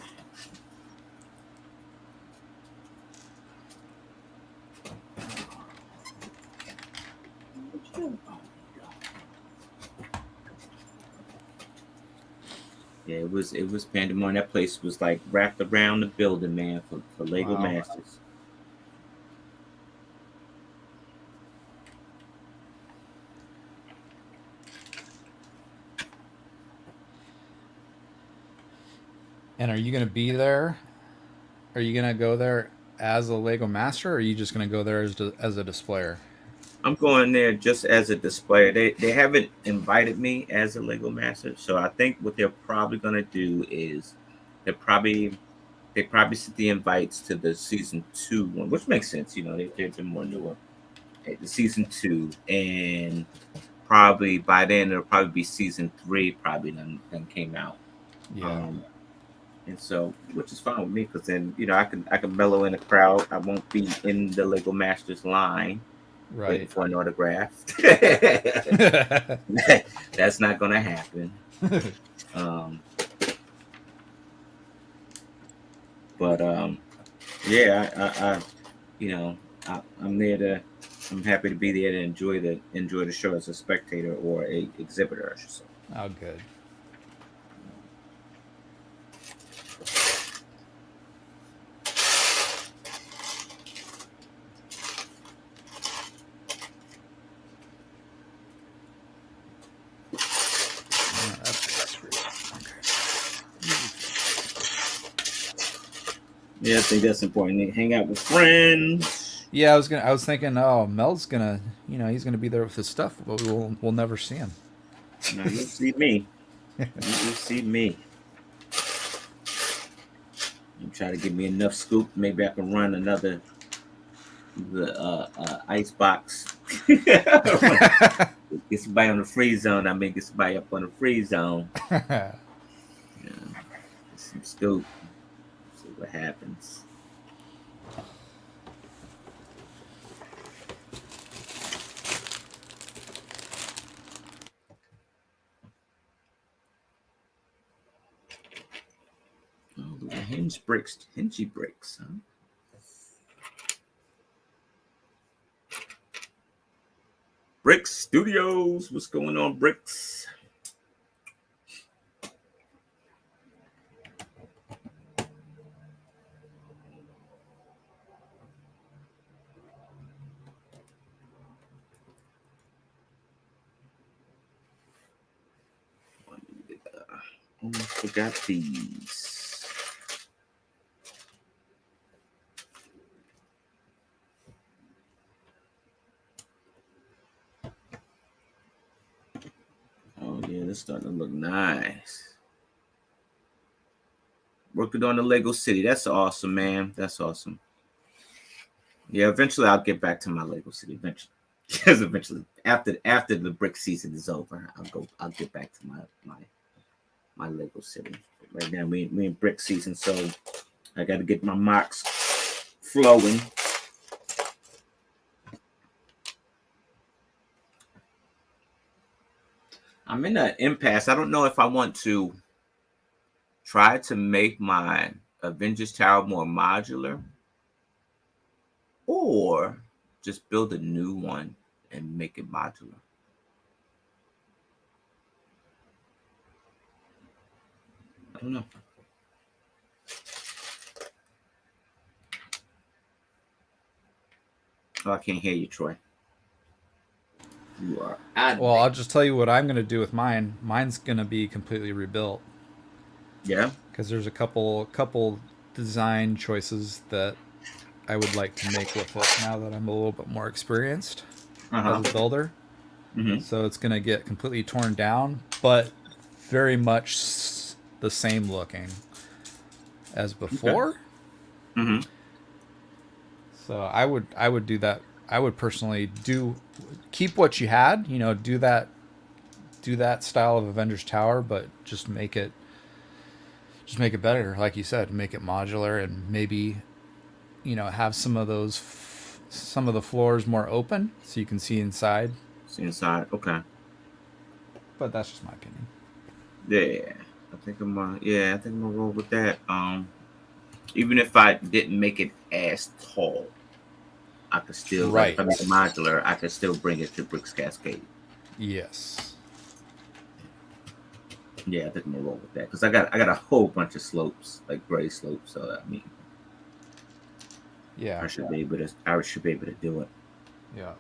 Yeah, it was pandemonium. That place was like wrapped around the building, man, for Lego Wow. Masters. And are you gonna be there? Are you gonna go there as a Lego master, or are you just gonna go there as a displayer? I'm going there just as a displayer. They haven't invited me as a Lego Master, so I think what they're probably gonna do is they probably they probably sent the invites to the season 2 one, which makes sense. They're more newer. The season 2, and probably by then it'll probably be season 3, probably then came out. Yeah. Um, and so, which is fine with me, because then I can mellow in the crowd. I won't be in the Lego Masters line. Right. waiting for an autograph. That's not gonna happen. Um, but yeah, I you know, I'm there to. I'm happy to be there to enjoy the show as a spectator or a exhibitor, I should say. Oh, good. Yeah, that's great. Yeah, I think that's important. Hang out with friends. Yeah, I was thinking, oh, Mel's gonna, he's gonna be there with his stuff, but we'll never see him. Now you'll see me. You'll see me. You try to give me enough scoop. Maybe I can run the ice box. Get somebody on the free zone. I may get somebody up on the free zone. Yeah, get some scoop. See what happens. Oh, the Hinge Bricks, Hinge Bricks, huh? Bricks Studios, what's going on, Bricks? Almost forgot these. Oh yeah, this starting to look nice. Working on the Lego City. That's awesome, man. That's awesome. Yeah, eventually I'll get back to my Lego City. Eventually, because eventually, after the brick season is over, I'll get back to my Lego City. But right now, we in brick season, so I got to get my mocks flowing. I'm in an impasse. I don't know if I want to try to make my Avengers Tower more modular or just build a new one and make it modular. I don't know. Oh, I can't hear you, Troy. You are out Well, there. I'll just tell you what I'm gonna do with mine. Mine's gonna be completely rebuilt Yeah. because there's a couple design choices that I would like to make with it now that I'm a little bit more experienced Uh as a huh. builder. Mm-hmm. So it's gonna get completely torn down, but very much the same looking as Okay. before. Mm-hmm. So I would do that. I would personally keep what you had. Do that style of Avengers Tower, but just make it better. Like you said, make it modular and maybe have some of the floors more open so you can see inside. See inside. Okay. But that's just my opinion. Yeah. I think I'm gonna roll with that. Even if I didn't make it as tall, I could still like if I Right. make it modular, I could still bring it to Bricks Cascade. Yes. Yeah, I think I'm gonna roll with that because I got a whole bunch of slopes, like gray slopes. So I mean, Yeah. I should be able to do it. Yeah.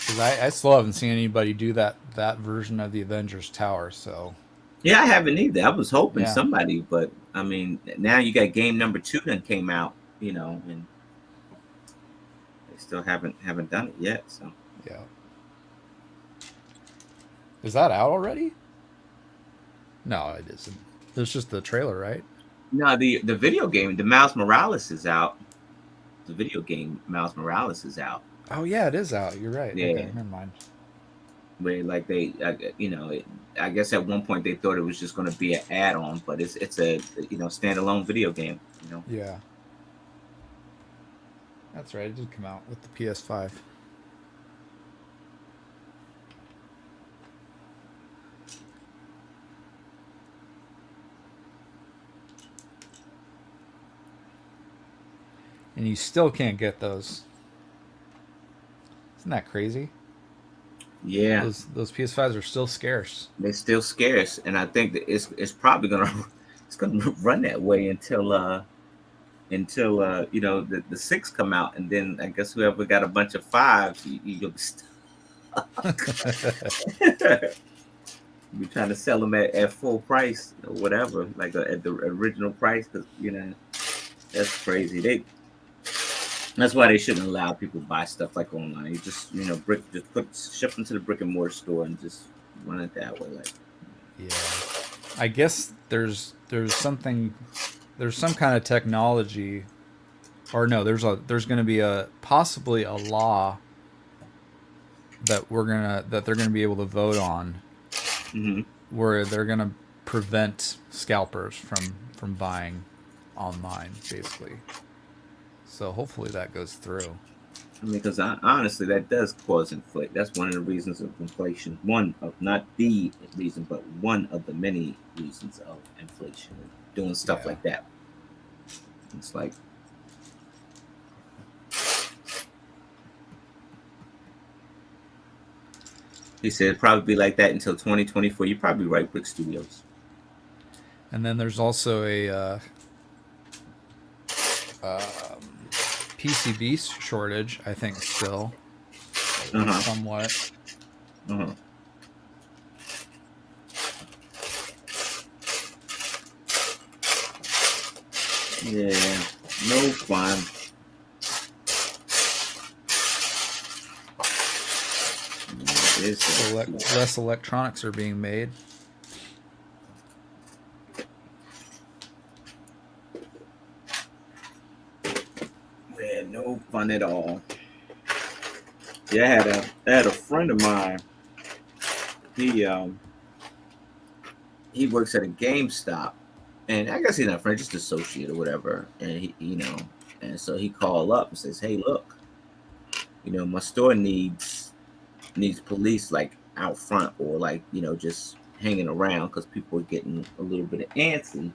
Because I still haven't seen anybody do that version of the Avengers Tower. So Yeah, I haven't either. I was hoping yeah. somebody, but I mean, now you got game number two that came out, and they still haven't done it yet. So Yeah. Is that out already? No, it isn't. It's just the trailer, right? no, the video game, the Miles Morales is out. The video game Miles Morales is out. Oh yeah, it is out. You're right. Okay, Yeah, never mind. where like I guess at one point they thought it was just going to be an add-on, but it's a standalone video game. Yeah, that's right. It did come out with the PS5. And you still can't get those. Isn't that crazy? Yeah, Those PS5s are still scarce. they're still scarce, and I think that it's probably gonna it's gonna run that way until the six come out, and then I guess whoever got a bunch of fives, you'll be stuck. You're trying to sell them at full price or whatever, like at the original price, because that's crazy. That's why they shouldn't allow people to buy stuff like online. You just ship them to the brick and mortar store and just run it that way. Like, Yeah, I guess there's some kind of technology, or no, there's going to be possibly a law that they're gonna be able to vote on, mm-hmm. where they're gonna prevent scalpers from buying online, basically. So hopefully that goes through. I mean, because honestly, that does cause inflation. That's one of the reasons of inflation. One of, not the reason, but one of the many reasons of inflation. Doing stuff like that. It's like, he said it'd probably be like that until 2024. You're probably right, Brick Studios. And then there's also a PCB shortage, I think, still. Somewhat. Uh-huh. Yeah, no fun. Less electronics are being made. Yeah, no fun at all. Yeah, I had a friend of mine. He works at a GameStop, and I guess he's not a friend, just associate or whatever. And and so he called up and says, "Hey, look, my store needs police like out front, or like just hanging around, because people are getting a little bit of antsy.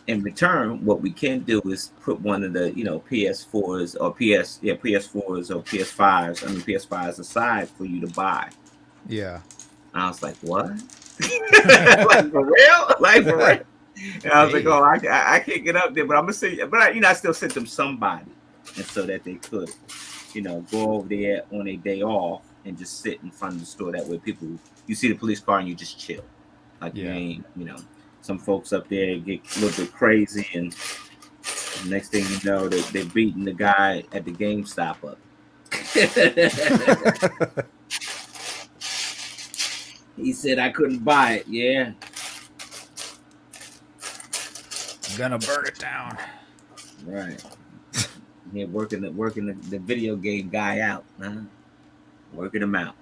In return, what we can do is put one of the PS4s or PS4s or PS5s, I mean PS5s aside for you to buy." Yeah. And I was like, "What?" Like, for real? Like, for real? And I was like, "Oh, I can't get up there, but I'm gonna see." But I still sent them somebody, and so that they could, go over there on a day off and just sit in front of the store. That way, you see the police car and you just chill. Like, you ain't, some folks up there get a little bit crazy, and the next thing you know, they're beating the guy at the GameStop up. He said, "I couldn't buy it." Yeah. I'm gonna burn it down. Right. Here working the video game guy out, huh? Working him out.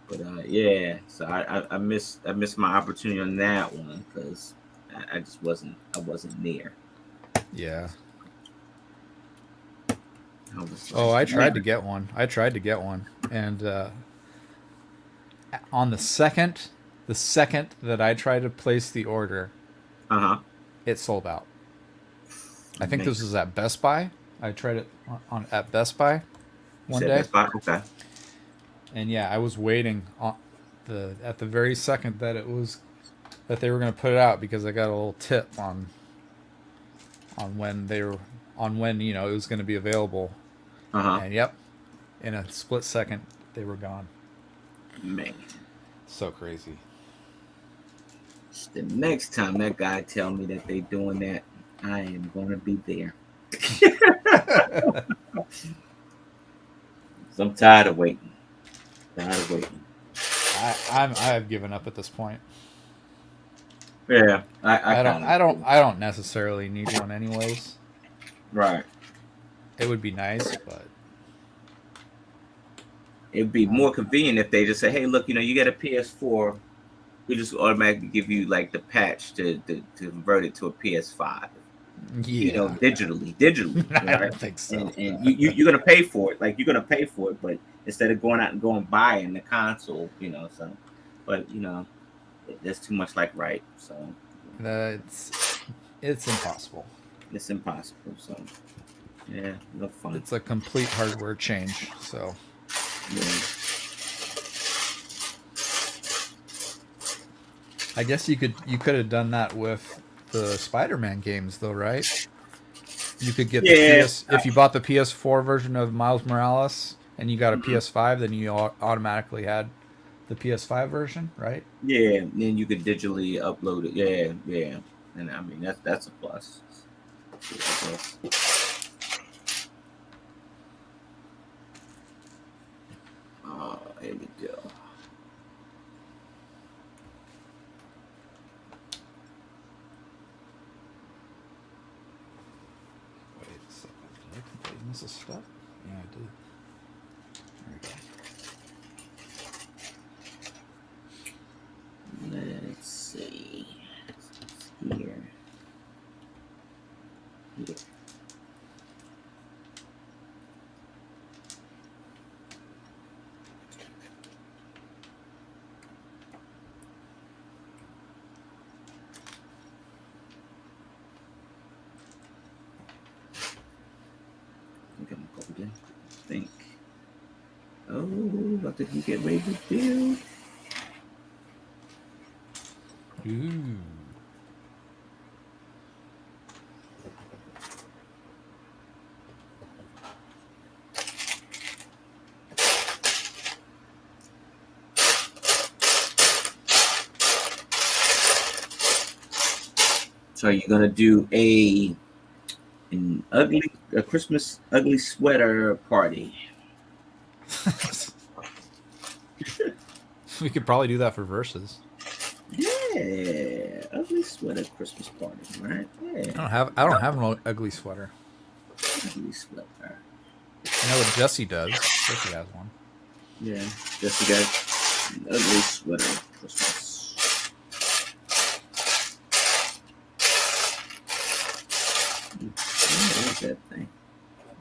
But yeah, so I missed my opportunity on that one, because I wasn't near. Yeah. I tried to get one. And on the second that I tried to place the order, it sold out. I think this was at Best Buy. I tried it at Best Buy one day. Best Buy? Okay. And yeah, I was waiting at the very second that they were going to put it out, because I got a little tip on when it was going to be available. And yep, in a split second they were gone. Man, so crazy. The next time that guy tell me that they doing that, I am going to be there. So I'm tired of waiting. I've given up at this point. Yeah, I don't necessarily need one anyways. Right. It would be nice, but It'd be more convenient if they just say, "Hey, look, you get a PS4. We just automatically give you like the patch to convert it to a PS5. Yeah. Digitally, I right? don't think so. And you're gonna pay for it. Like you're gonna pay for it, but instead of going out and going buying the console, so. But there's too much like right, so It's impossible. it's impossible. So yeah, no fun. It's a complete hardware change. So Yeah. I guess you could have done that with the Spider-Man games, though, right? You could get the Yeah, if you bought the PS4 version of Miles Morales and you got a mhm. PS5, then you automatically had the PS5 version, right? Yeah. Then you could digitally upload it. Yeah, yeah. And I mean that's a plus. Yeah, I guess. Here we go. Wait a second. Did I completely miss a step? Yeah, I did. There we go. Let's see. Here. Here. I think I'm golden. I think. Oh, I think you get ready to build. Ooh. So you're gonna do a Christmas ugly sweater party. We could probably do that for verses. Yeah, ugly sweater Christmas party, right? Yeah, I don't have an ugly sweater. ugly sweater. I know what Jesse does. Jesse has one. Yeah, just you got an ugly sweater Christmas. What is that thing?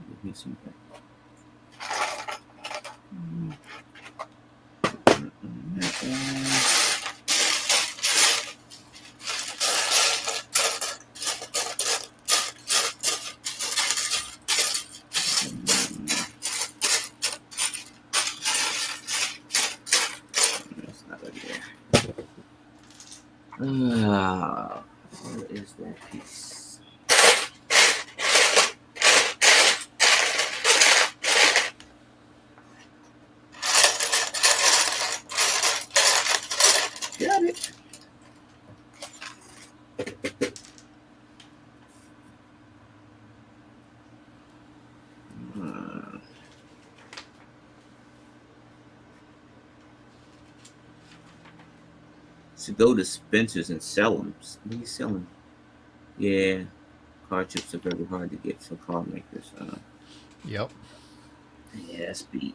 Give me something. That's not over there. Where is that piece? Got it. To go to Spencer's and sell them. What are you selling? Yeah, car chips are very hard to get for car makers. Yep. Yeah, that's beat.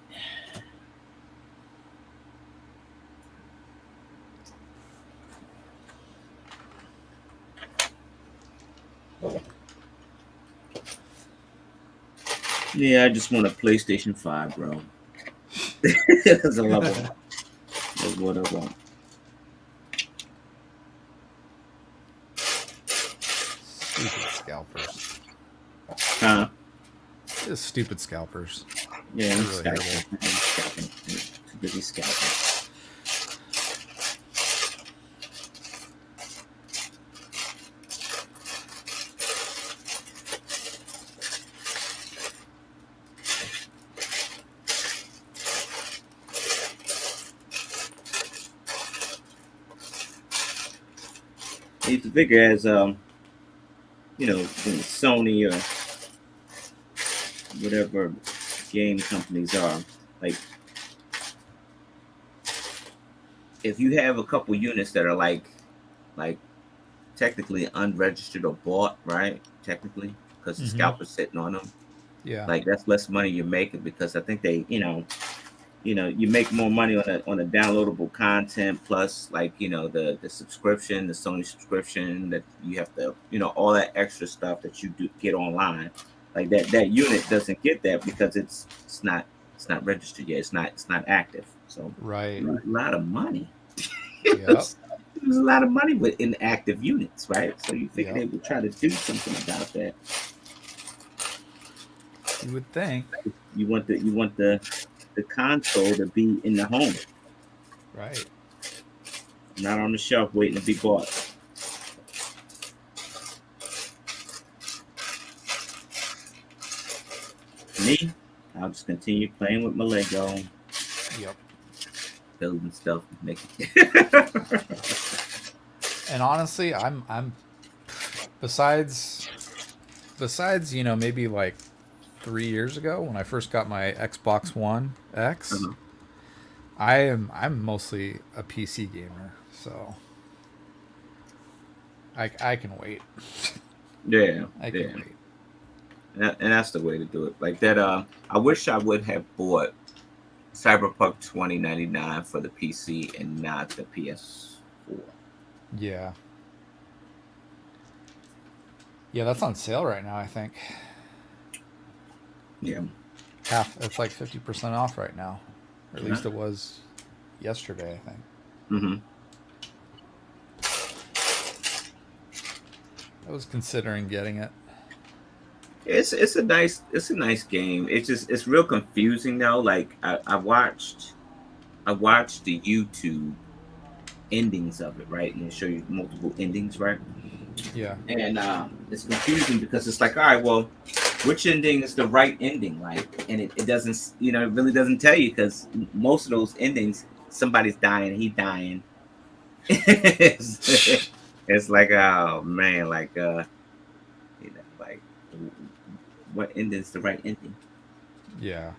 Yeah, I just want a PlayStation 5, bro. That's a level. That's what I want. Stupid scalpers. Huh? Just stupid scalpers. Yeah, I'm Really scalping. terrible. I'm scalping. I'm too busy scalping. You have to figure as when Sony or whatever game companies are, like if you have a couple units that are like technically unregistered or bought, right? Technically, because the Mm-hmm. scalper's sitting on them. Yeah. Like that's less money you're making because I think they, you make more money on the downloadable content plus like the subscription, the Sony subscription that you have to all that extra stuff that you do get online. Like that unit doesn't get that because it's not registered yet. It's not active. So Right. a lot of money. Yep. There's a lot of money with inactive units, right? So you figure Yep. they would try to do something about that. You would think. You want the console to be in the home, Right. not on the shelf waiting to be bought. Me, I'll just continue playing with my Lego, Yep. building stuff, making. And honestly, I'm besides maybe like 3 years ago when I first got my Xbox One X, Uh-huh. I'm mostly a PC gamer, so I can wait. Yeah, I yeah, can wait. and that's the way to do it. Like that. I wish I would have bought Cyberpunk 2099 for the PC and not the PS4. Yeah. Yeah, that's on sale right now, I think. Yeah. It's like 50% off right now. Or at Yeah. least it was yesterday, I think. Mm-hmm. I was considering getting it. It's a nice game. It's real confusing though. Like I watched the YouTube endings of it, right? And they show you multiple endings, right? Yeah. And it's confusing because it's like, all right, well, which ending is the right ending? Like, and it doesn't, it really doesn't tell you because most of those endings, somebody's dying, he dying. it's like, oh man, like, like, what ending is the right ending? Yeah.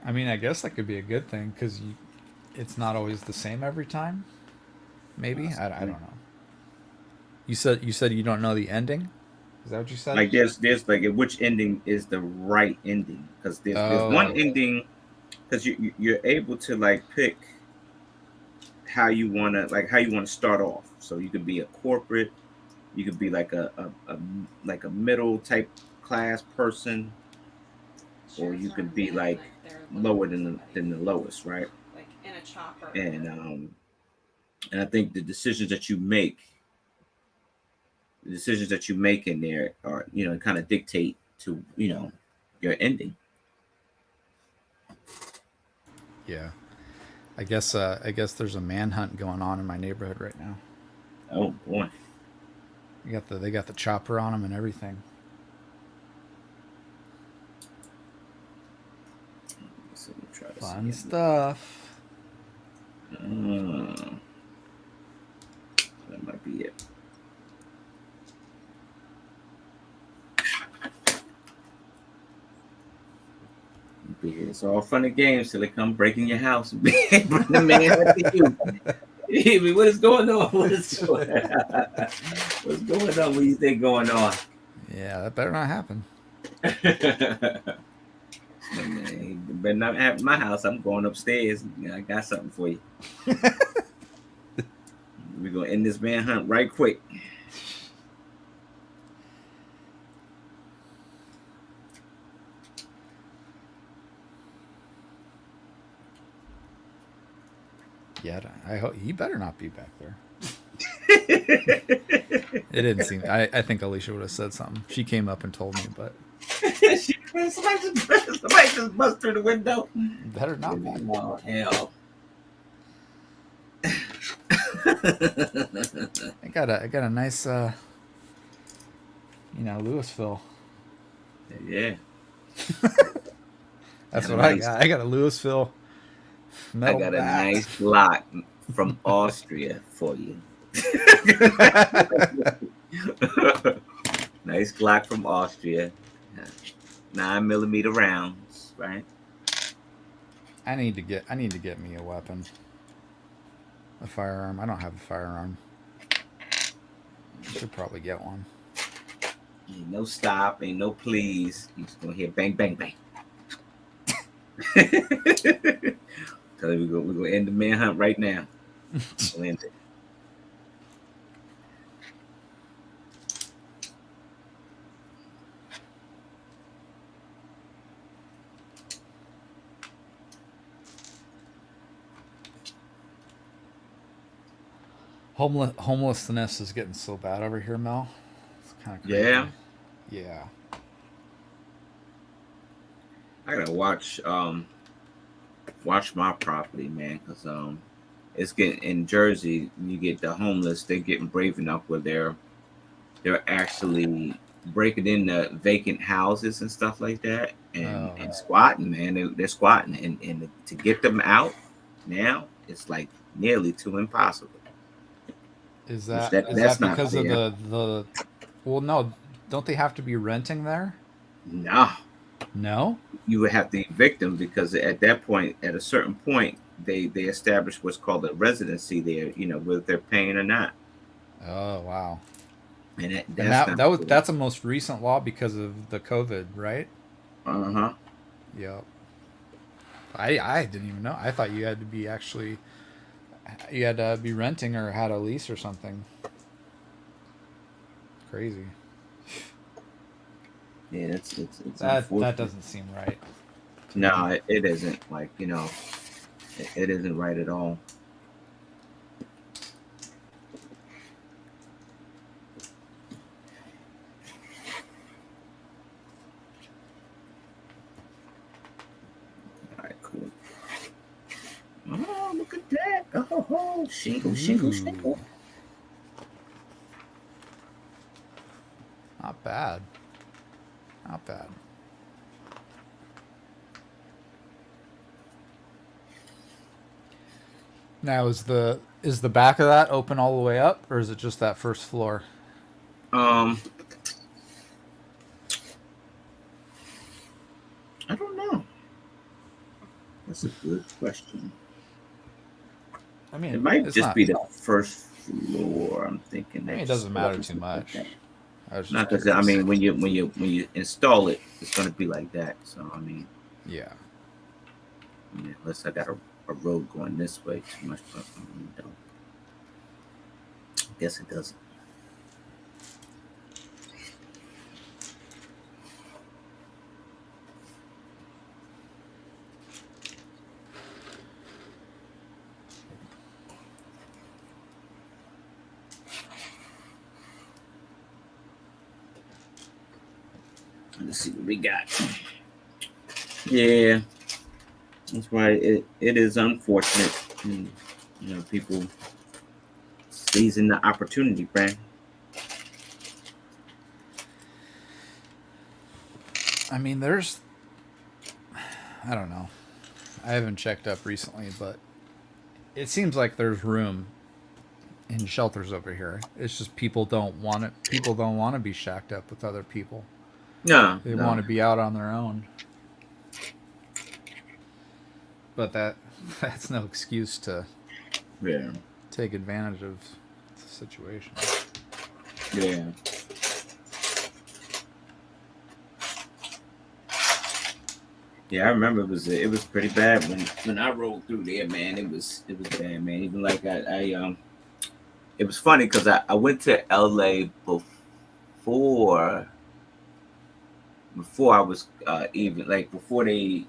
I mean, I guess that could be a good thing because it's not always the same every time. Maybe I don't know. You said you don't know the ending. Is that what you said? Like, there's like, which ending is the right ending? Because there's one Oh, ending because you're able to like pick how you want to start off. So you could be a corporate, you could be like a middle type class person, or you could be like lower than the lowest, right? And I think the decisions that you make in there are kind of dictate to your ending. yeah. I guess there's a manhunt going on in my neighborhood right now. Oh boy. They got the chopper on them and everything. So let me try this Fun again. stuff. Uh, that might be it. It's all fun and games till they come breaking your house and bring the man up to you. I mean, what is going on? What's going on? What do you think going on? Yeah, that better not happen. Man, you better not at my house. I'm going upstairs. I got something for you. We're gonna end this manhunt right quick. Yeah, I hope he better not be back there. It didn't seem. I think Alicia would have said something. She came up and told me, but somebody just bust through the window. better not be. Oh hell! I got a nice Louisville. Yeah, That's got a what I nice. got. I got a Louisville I metal got a bat. nice Glock from Austria for you. Nice Glock from Austria. 9 millimeter rounds, right? I need to get me a weapon, a firearm. I don't have a firearm. I should probably get one. Ain't no stop, ain't no please. You just gonna hear bang, bang, bang. Tell you we're gonna end the manhunt right now. We'll end it. Homelessness is getting so bad over here, Mel. It's kind of Yeah, crazy. Yeah. I gotta watch my property, man, because it's getting in Jersey. You get the homeless; they're getting brave enough where they're actually breaking into vacant houses and stuff like that, and Oh, squatting, man. They're squatting, and to get them out now, it's like nearly too impossible. is Which that is that's that not because of fair. the? Well, no. Don't they have to be renting there? No, No. you would have to evict them because at that point, at a certain point, they establish what's called a residency there. Whether they're paying or not, Oh, wow. and And that's not fair. that's a most recent law because of the COVID, right? Uh huh. Yep. I didn't even know. I thought you had to be renting or had a lease or something. Crazy. Yeah, it's That unfortunate. doesn't seem right to me. No, it isn't. Like it isn't right at all. All right, cool. Oh, look at that! Oh, shingle, shingle, Ooh, shingle. not bad. Not bad. Now is the back of that open all the way up, or is it just that first floor? Um, I don't know. That's a good question. I It mean, might it's just not. be the first floor. I'm thinking I mean, that it just doesn't go up matter and too stuff like much. that. I was just Not because I curious. mean, when you install it, it's gonna be like that. So Yeah. unless I got a road going this way too much, but don't. Guess it doesn't. Let's see what we got. Yeah, that's why it is unfortunate. And, people seizing the opportunity, Frank. I mean, there's. I don't know. I haven't checked up recently, but it seems like there's room in shelters over here. It's just people don't want it. People don't want to be shacked up with other people. No, They want no. to be out on their own. But that's no excuse to Yeah, take advantage of the situation. yeah. Yeah, I remember it was pretty bad when I rolled through there, man. It was bad, man. Even like it was funny because I went to LA before I was even like before they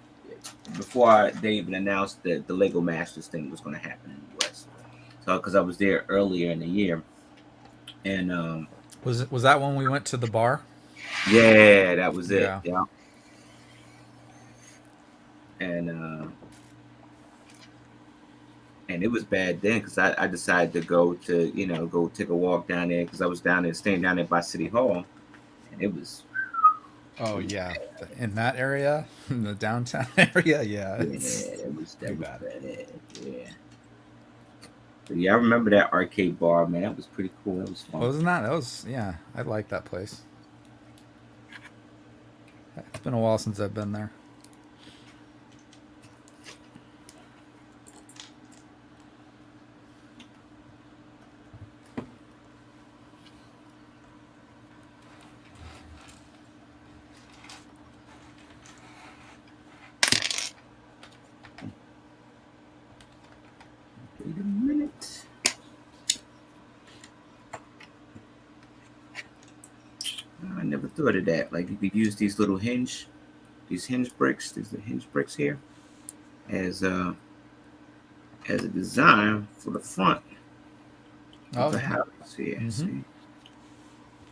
even announced that the Lego Masters thing was going to happen in the US. So because I was there earlier in the year, and Was that when we went to the bar? yeah, that was it. Yeah. Yeah, and and it was bad then because I decided to go take a walk down there because I was down there staying down there by City Hall, and Oh it was yeah, bad. in that area, in the downtown area, yeah, it's Yeah, that pretty was bad. bad. Yeah. But yeah, I remember that arcade bar, man. That was pretty cool. That was fun. Wasn't that? That was yeah. I like that place. It's been a while since I've been there. I never thought of that. Like you could use these hinge bricks, these the hinge bricks here, as a design for the front of Oh the yeah. house here. Mm-hmm. See,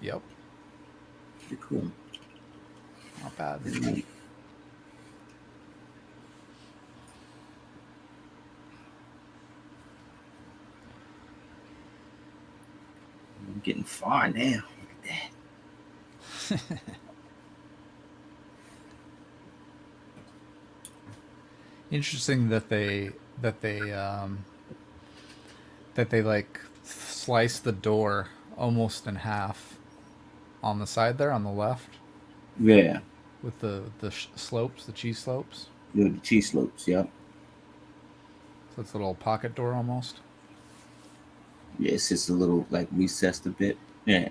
Yep. pretty cool. Not bad. Pretty neat. I'm getting far now. Look at that. Interesting that they that they like slice the door almost in half on the side there on the left Yeah, with the slopes, the cheese slopes. the cheese slopes. Yep. So it's a little pocket door almost. Yeah, it's just a little like recessed a bit. Yeah,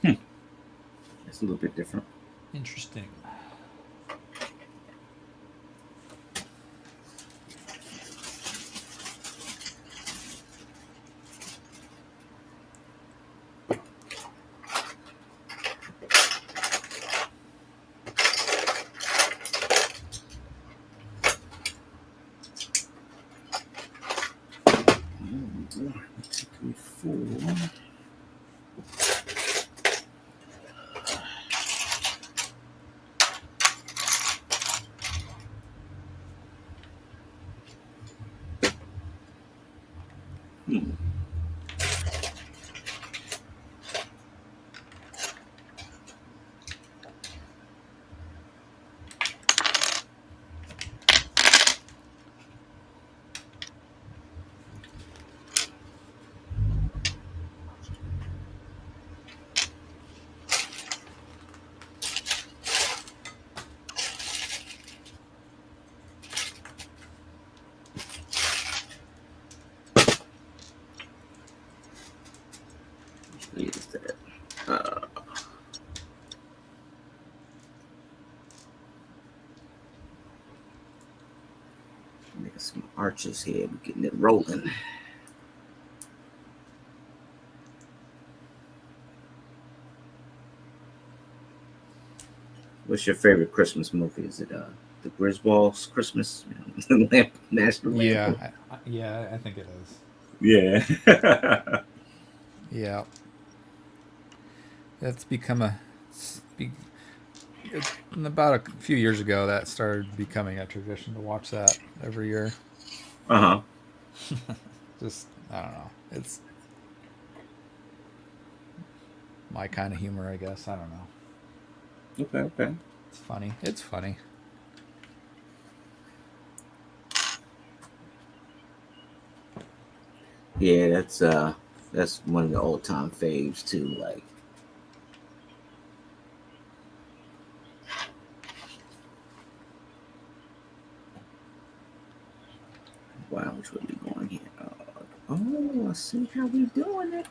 hmm. It's a little bit different. Interesting. One, two, three, four. Hmm. What is that? Making some arches here. We're getting it rolling. What's your favorite Christmas movie? Is it the Griswolds Christmas National Lampoon? Yeah, yeah, I think it is. Yeah. Yeah, it's become a it, about a few years ago that started becoming a tradition to watch that every year. Uh-huh. Just I don't know. It's my kind of humor, I guess. I don't know. Okay, okay. It's funny. It's funny. Yeah, that's one of the old time faves too. Like, wow, which way we going here? Oh, I see how we doing it.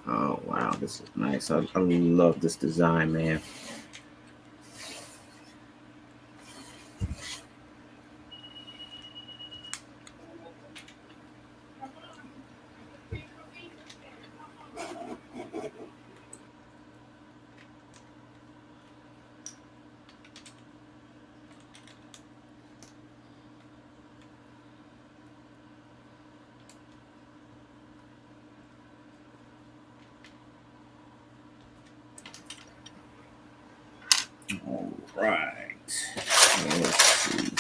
Oh wow, this is nice. I love this design, man. All right. Let's see.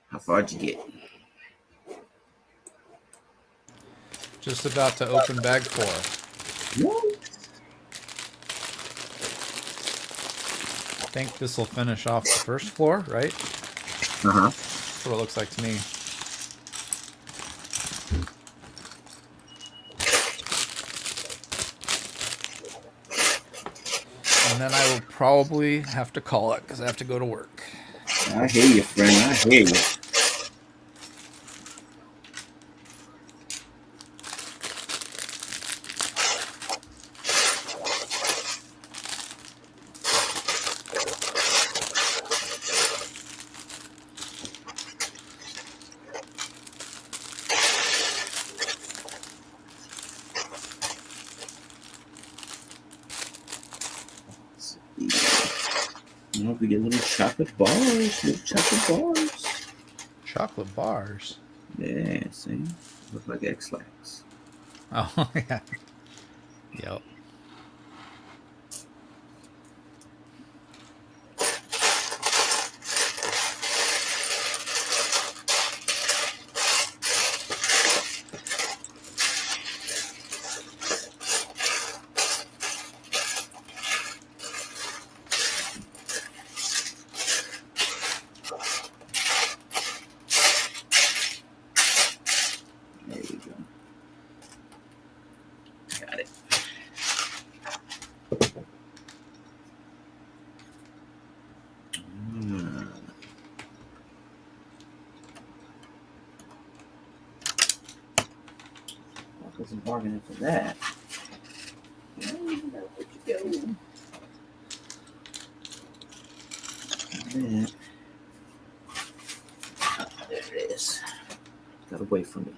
How far'd you get? Just about to open bag 4. Woo! think this will finish off the first floor, right? Uh-huh. That's what it looks like to me. And then I will probably have to call it because I have to go to work. I hear you, friend. I hear you. You know, we get little chocolate bars. Little chocolate bars. Chocolate bars. Yeah, see? Look like X-Lax. Oh, yeah. Yep. There you go. Got it. I wasn't bargaining for that. Where'd you go? There. Oh, there it is. Got away from me.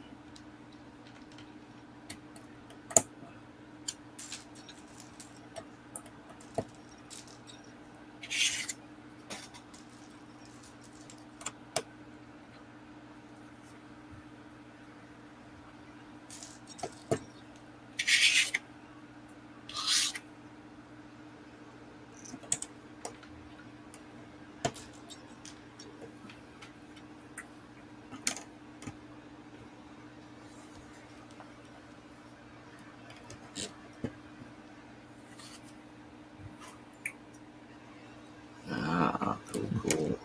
Ah, cool.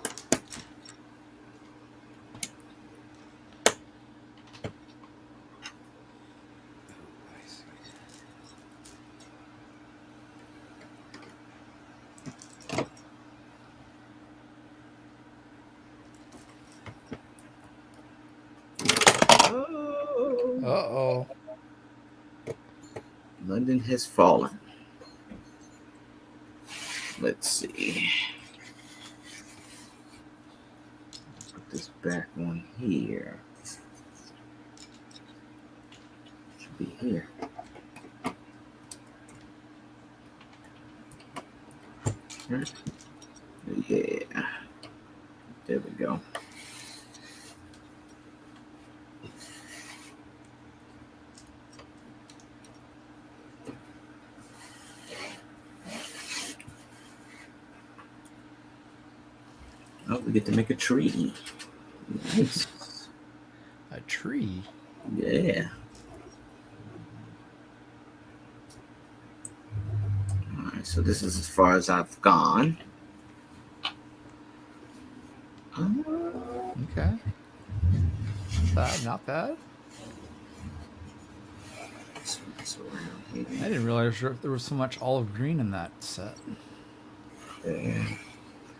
Uh-oh. London has fallen. Let's see. Put this back on here. Should be here. Yeah. There we go. Oh, we get to make a tree. Nice. A tree? Yeah. Alright, so this is as far as I've gone. Okay. Not bad, not bad. I didn't realize there was so much olive green in that set. Yeah.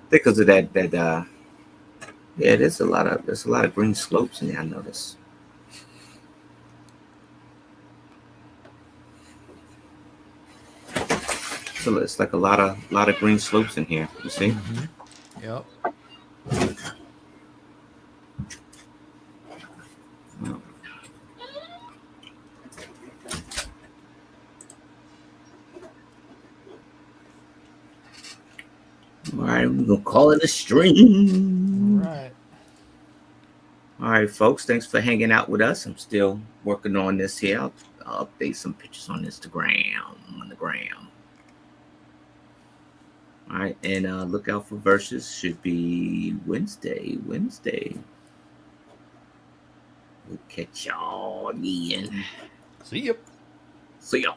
Because of that yeah, there's a lot of green slopes in there, I noticed. So it's like a lot of green slopes in here, you see? Mm-hmm. Yep. Well, all right, we're gonna call it a stream. All right, folks, thanks for hanging out with us. I'm still working on this here. I'll update some pictures on Instagram, on the gram. All right, and look out for verses. Should be Wednesday. We'll catch y'all again. See ya. See ya.